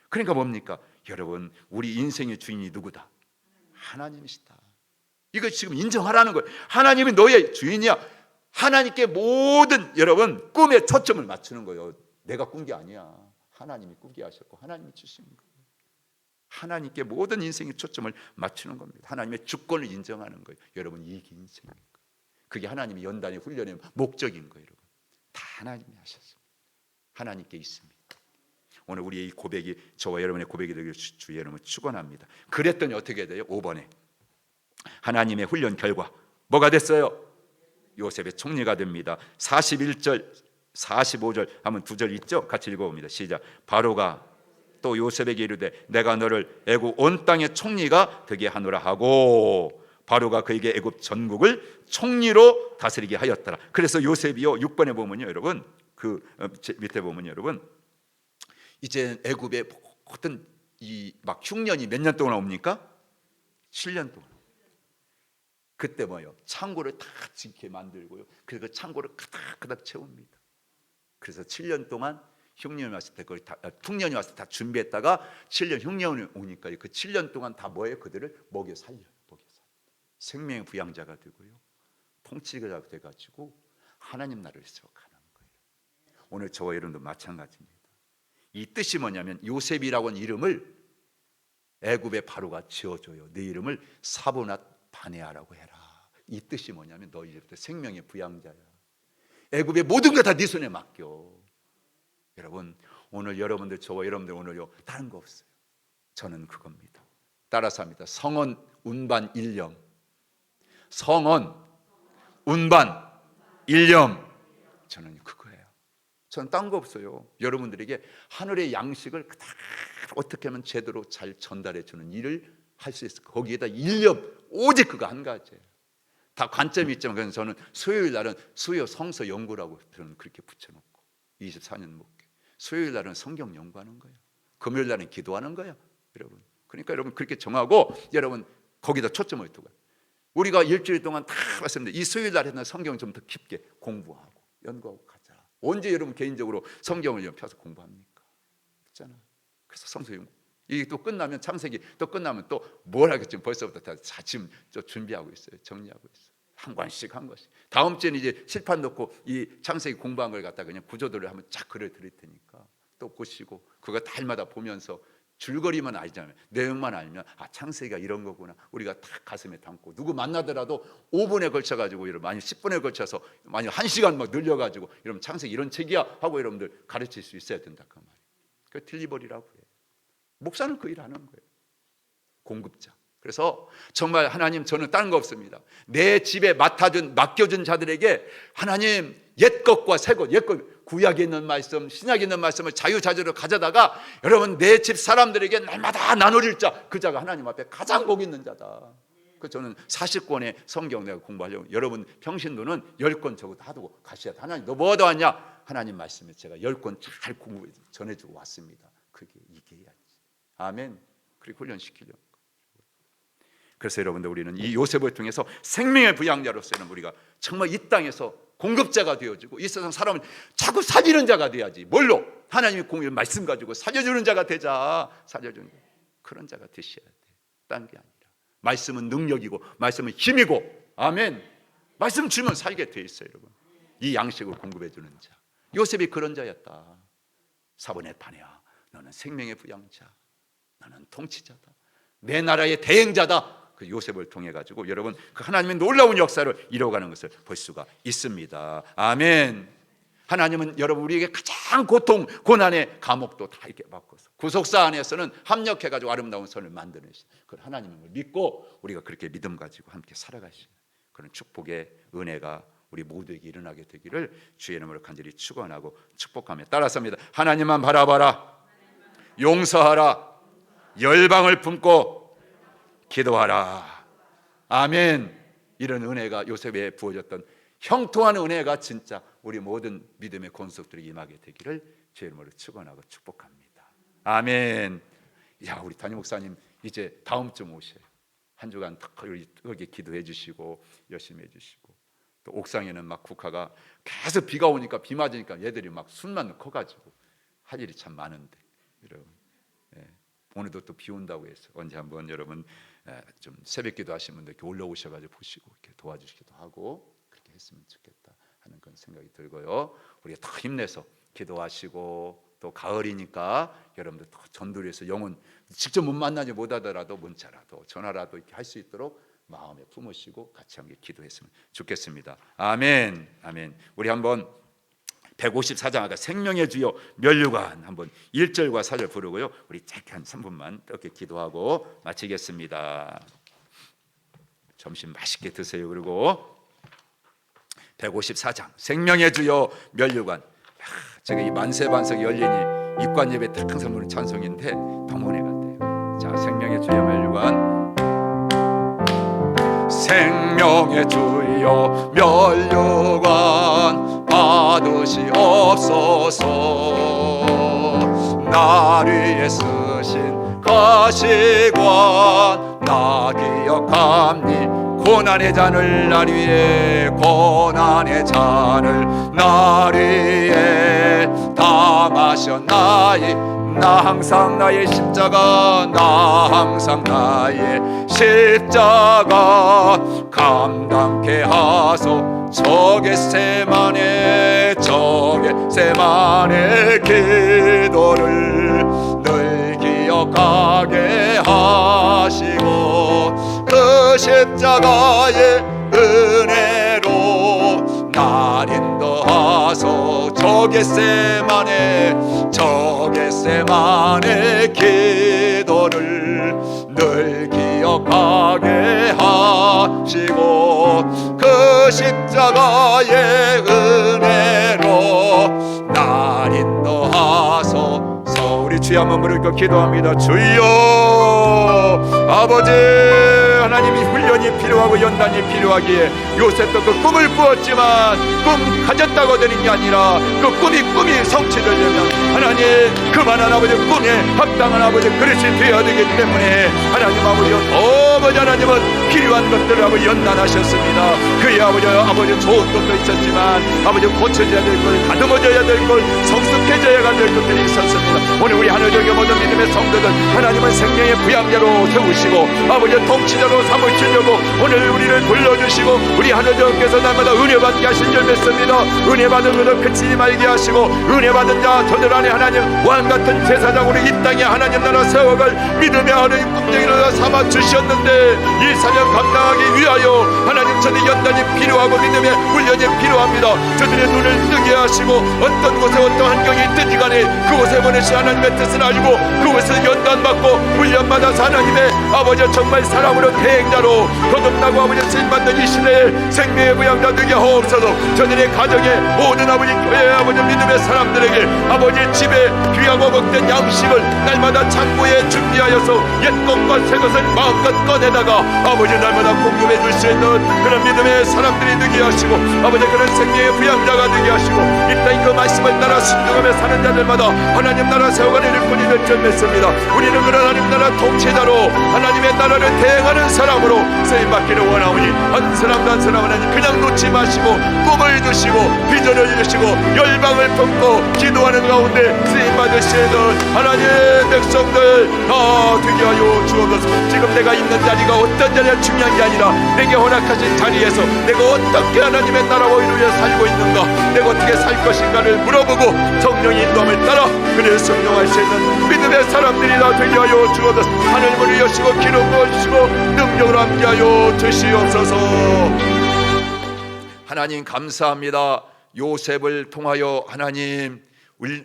그러니까 뭡니까 여러분 우리 인생의 주인이 누구다? 하나님이시다. 이거 지금 인정하라는 거예요. 하나님이 너의 주인이야. 하나님께 모든 여러분 꿈에 초점을 맞추는 거예요. 내가 꾼 게 아니야. 하나님이 꾸게 하셨고 하나님이 주신 거예요. 하나님께 모든 인생의 초점을 맞추는 겁니다. 하나님의 주권을 인정하는 거예요. 여러분 이게 인생인 거예요. 그게 하나님의 연단의 훈련의 목적인 거예요. 여러분 다 하나님이 하셨습니다. 하나님께 있습니다. 오늘 우리의 이 고백이 저와 여러분의 고백이 되기를 주 여러분을 축원합니다. 그랬더니 어떻게 돼요? 5번에 하나님의 훈련 결과 뭐가 됐어요? 요셉의 총리가 됩니다. 41절 45절 한번 2절 있죠? 같이 읽어봅니다. 시작. 바로가 또 요셉에게 이르되 내가 너를 애굽 온 땅의 총리가 되게 하노라 하고 바로가 그에게 애굽 전국을 총리로 다스리게 하였더라. 그래서 요셉이요 6번에 보면요 여러분 그 밑에 보면요 여러분 이제 애굽의 모든 이 막 흉년이 몇 년 동안 옵니까? 7년 동안. 그때 뭐요? 창고를 다 짓게 만들고요. 그래서 그 창고를 가득 채웁니다. 그래서 7년 동안 흉년이 왔을 때 거기 다 풍년이 왔을 때 다 준비했다가 7년 흉년이 오니까 그 7년 동안 다 뭐예요? 그들을 먹여 살려. 생명의 부양자가 되고요. 통치자가 돼 가지고 하나님 나라를 세워가는 거예요. 오늘 저와 여러분도 마찬가지입니다. 이 뜻이 뭐냐면 요셉이라고 하는 이름을 애굽의 바로가 지어줘요. 네 이름을 사보낫 바네아라고 해라. 이 뜻이 뭐냐면 너 이제부터 생명의 부양자야. 애굽의 모든 거 다 네 손에 맡겨. 여러분 오늘 여러분들 저와 여러분들 오늘요 다른 거 없어요. 저는 그겁니다. 따라서 합니다. 성언 운반 일념. 성언 운반 일념. 저는 그거예요. 저는 딴 거 없어요. 여러분들에게 하늘의 양식을 어떻게 하면 제대로 잘 전달해 주는 일을 할 수 있을까. 거기에다 일념 오직 그거 한 가지예요. 다 관점이 있지만 그래서 저는 수요일 날은 수요 성서 연구라고 저는 그렇게 붙여놓고 24년 목회. 수요일 날은 성경 연구하는 거예요. 금요일 날은 기도하는 거예요. 여러분. 그러니까 여러분 그렇게 정하고 여러분 거기다 초점을 두고 우리가 일주일 동안 다 봤습니다. 이 수요일 날에는 성경 좀 더 깊게 공부하고 연구하고 가자. 언제 여러분 개인적으로 성경을 펴서 공부합니까? 없잖아. 그래서 성서 연구. 이게 또 끝나면 창세기 또 끝나면 또 뭘 하겠지? 벌써부터 다 지금 준비하고 있어요. 정리하고 있어요. 한 관씩 한 것씩. 다음 주에는 이제 칠판 넣고 이 창세기 공부한 걸 갖다 그냥 구조들을 한번 쫙 그려 드릴 테니까 또 보시고 그거 달마다 보면서 줄거리만 알잖아요. 내용만 알면 창세기가 이런 거구나. 우리가 다 가슴에 담고 누구 만나더라도 5분에 걸쳐 가지고 이런 많이 10분에 걸쳐서 많이 1시간 막 늘려 가지고 이러면 창세기 이런 책이야 하고 여러분들 가르칠 수 있어야 된다 그 말이에요. 그 딜리버리라고 해요. 목사는 그 일 하는 거예요. 공급자. 그래서 정말 하나님 저는 다른 거 없습니다. 내 집에 맡겨준 자들에게 하나님 옛 것과 새 것, 옛 것 구약에 있는 말씀, 신약에 있는 말씀을 자유자재로 가져다가 여러분 내 집 사람들에게 날마다 나누릴 자, 그 자가 하나님 앞에 가장 복 있는 자다. 그 저는 40권의 성경 내가 공부하려고 여러분 평신도는 10권 적어도 하고 가셔야 돼. 하나님 너 뭐 얻어왔냐? 하나님 말씀에 제가 10권 잘 공부해 전해주고 왔습니다. 그게 이겨야지. 아멘. 그리고 훈련시키려고. 그래서 여러분들 우리는 이 요셉을 통해서 생명의 부양자로서는 우리가 정말 이 땅에서 공급자가 되어지고 이 세상 사람을 자꾸 살리는 자가 돼야지. 뭘로? 하나님의 공의 말씀 가지고 살려주는 자가 되자. 살려주는 그런 자가 되셔야 돼. 딴 게 아니라 말씀은 능력이고 말씀은 힘이고 아멘. 말씀 주면 살게 돼 있어요. 여러분 이 양식을 공급해 주는 자. 요셉이 그런 자였다. 사본의 바네아 너는 생명의 부양자. 너는 통치자다. 내 나라의 대행자다. 그 요셉을 통해 가지고 여러분 그 하나님의 놀라운 역사를 이뤄가는 것을 볼 수가 있습니다. 아멘. 하나님은 여러분 우리에게 가장 고통, 고난의 감옥도 다 이렇게 바꿔서 구속사 안에서는 합력해 가지고 아름다운 선을 만드는 그 하나님을 믿고 우리가 그렇게 믿음 가지고 함께 살아가시는 그런 축복의 은혜가 우리 모두에게 일어나게 되기를 주의 이름으로 간절히 축원하고 축복하며 따라서입니다. 하나님만 바라봐라. 용서하라. 열방을 품고 기도하라. 아멘. 이런 은혜가 요셉에 부어졌던 형통한 은혜가 진짜 우리 모든 믿음의 권속들에게 임하게 되기를 주의 이름으로 축원하고 축복합니다. 아멘. 야, 우리 담임 목사님 이제 다음 주 오셔요. 한 주간 여기 기도해 주시고 열심히 해 주시고 또 옥상에는 막 국화가 계속 비가 오니까 비 맞으니까 얘들이 막 숨만 커가지고 할 일이 참 많은데 여러분 오늘도 또 비 온다고 해서 언제 한번 여러분 좀 새벽기도 하시는 분들 이렇게 올라오셔가지고 보시고 이렇게 도와주시기도 하고 그렇게 했으면 좋겠다 하는 그런 생각이 들고요. 우리가 더 힘내서 기도하시고 또 가을이니까 여러분들 더 전도리에서 영혼 직접 못 만나지 못하더라도 문자라도 전화라도 이렇게 할 수 있도록 마음에 품으시고 같이 함께 기도했으면 좋겠습니다. 아멘. 아멘. 우리 한번 154장 아까 생명의 주여 면류관 한번 1절과 4절 부르고요. 우리 짧게 한 3분만 이렇게 기도하고 마치겠습니다. 점심 맛있게 드세요. 그리고 154장 생명의 주여 면류관. 제가 이 만세반석 열리니 입관 예배 딱 항상 부르는 찬송인데 방문회 같아요. 자, 생명의 주여 면류관. 생명의 주여 면류관 받으시옵소서. 날 위해 쓰신 가시관 나 기억합니. 고난의 잔을 날 위해 고난의 잔을 날 위해 다 마셨나이. 나 항상 나의 십자가, 나 항상 나의 십자가 감당케 하소. 저 겟세마네 기도를 늘 기억하게 하시고 그 십자가의 은혜로 날 인도하소. 저 겟세마네 기도를 늘 기억하게 하시고 그 십자가의 은혜로 날 인도하소서. 우리 주여 한번 부르고 기도합니다. 주여 아버지, 하나님이 훈련이 필요하고 연단이 필요하기에 요셉도 그 꿈을 꾸었지만 꿈 가졌다고 되는 게 아니라 그 꿈이 성취되려면 하나님 그만한 아버지 꿈에 합당한 아버지 그릇이 되어야 되기 때문에 하나님 아버지 하나님은 필요한 것들을 아버지 연단하셨습니다. 그의 아버지 좋은 것도 있었지만 아버지 고쳐져야 될 것, 다듬어져야 될 것, 성숙해져야 될 것들이 있었습니다. 오늘 우리 하늘의 모든 믿음의 성도들 하나님은 생명의 부양자로 세우시고 아버지 통치자로 삼으시려고 오늘 우리를 불러주시고 우리 하늘님께서 날마다 은혜 받게 하신 줄 믿습니다. 은혜 받은 것을 그치지 말게 하시고 은혜 받은 자 저들 안에 하나님 왕같은 제사장으로 이 땅에 하나님 나라 세워갈 믿음의 하나님 꿈쟁이로 삼아 주셨는데 이 사명 감당하기 위하여 하나님 저들 연단이 필요하고 믿음의 훈련이 필요합니다. 저들의 눈을 뜨게 하시고 어떤 곳에 어떤 환경이 있든지 간에 그곳에 보내신 하나님의 뜻을 알고 그곳에서 연단받고 훈련받아서 하나님의 아버지 정말 사람으로 대행자로 거듭나고 아버지 쓰임받는 이 시대에 생명의 부양자 되게 하옵소서. 저들의 가정에 모든 아버지 교회의 아버지 믿음의 사람들에게 아버지 집에 귀하고 먹된 양식을 날마다 창고에 준비하여서 옛 것과 새 것을 마음껏 꺼내다가 아버지 날마다 공급해 줄 수 있는 그런 믿음의 사람들이 되게 하시고 아버지 그런 생명의 부양자가 되게 하시고 이 땅 그 말씀을 따라 순종하며 사는 자들마다 하나님 나라 세워가는 일꾼이 될 줄 믿습니다. 우리는 그런 하나님 나라 통치자로 하나님의 나라를 대행하는 사람으로 쓰임받기를 원하오니 한 사람도 한 사람 하나님 그냥 놓지 마시고 꿈을 주시고 비전을 주시고 열방을 품고 기도하는 가운데 쓰임받으시는 하나님의 백성들 다 되게 하여 주옵소서. 지금 내가 있는 자리가 어떤 자리가 중요한 게 아니라 내게 허락하신 자리에서 내가 어떻게 하나님의 나라와 이루어 살고 있는가, 내가 어떻게 살 것인가를 물어보고 성령의 인도함을 따라 그를 성령할 수 있는 믿음의 사람들이 다 되게 하여 주옵소서. 하늘문을 여시고 기름 부어주시고 능력으로 함께하여 주시옵소서. 하나님 감사합니다. 요셉을 통하여 하나님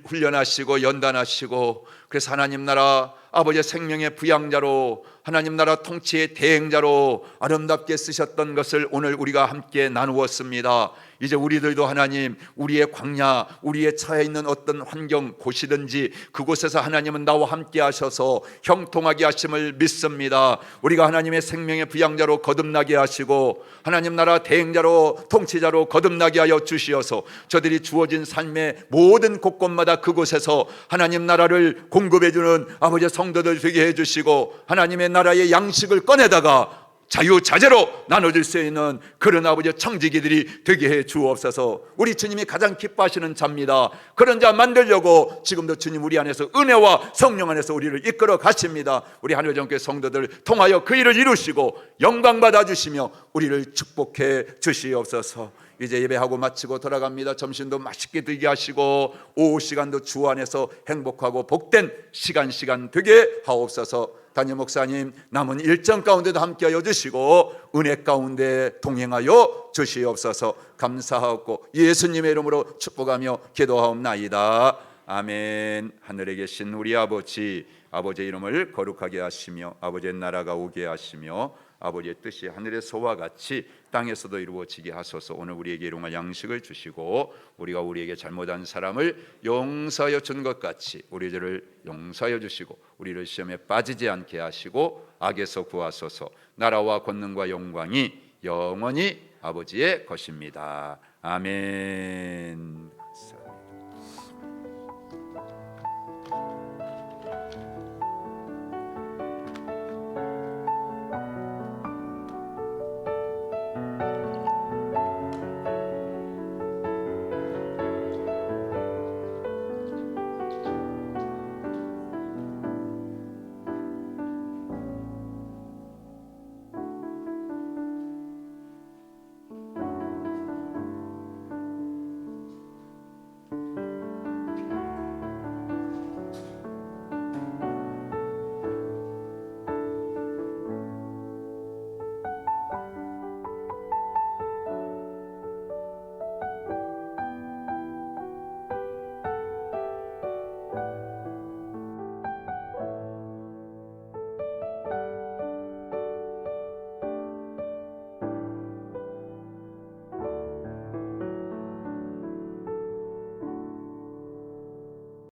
훈련하시고 연단하시고 그래서 하나님 나라 아버지의 생명의 부양자로 하나님 나라 통치의 대행자로 아름답게 쓰셨던 것을 오늘 우리가 함께 나누었습니다. 이제 우리들도 하나님 우리의 광야 우리의 처해 있는 어떤 환경 곳이든지 그곳에서 하나님은 나와 함께 하셔서 형통하게 하심을 믿습니다. 우리가 하나님의 생명의 부양자로 거듭나게 하시고 하나님 나라 대행자로 통치자로 거듭나게 하여 주시어서 저들이 주어진 삶의 모든 곳곳마다 그곳에서 하나님 나라를 공급해주는 아버지의 성도들 되게 해주시고 하나님의 나라의 양식을 꺼내다가 자유자재로 나눠줄 수 있는 그런 아버지의 청지기들이 되게 해 주옵소서. 우리 주님이 가장 기뻐하시는 자입니다. 그런 자 만들려고 지금도 주님 우리 안에서 은혜와 성령 안에서 우리를 이끌어 가십니다. 우리 하늘정교회 성도들 통하여 그 일을 이루시고 영광 받아주시며 우리를 축복해 주시옵소서. 이제 예배하고 마치고 돌아갑니다. 점심도 맛있게 드게 하시고 오후 시간도 주 안에서 행복하고 복된 시간 되게 하옵소서. 담임 목사님 남은 일정 가운데도 함께하여 주시고 은혜 가운데 동행하여 주시옵소서. 감사하고 예수님의 이름으로 축복하며 기도하옵나이다. 아멘. 하늘에 계신 우리 아버지, 아버지의 이름을 거룩하게 하시며 아버지의 나라가 오게 하시며 아버지의 뜻이 하늘에서와 같이 땅에서도 이루어지게 하소서. 오늘 우리에게 일용할 양식을 주시고 우리가 우리에게 잘못한 사람을 용서하여 준 것 같이 우리들을 용서하여 주시고 우리를 시험에 빠지지 않게 하시고 악에서 구하소서. 나라와 권능과 영광이 영원히 아버지의 것입니다. 아멘.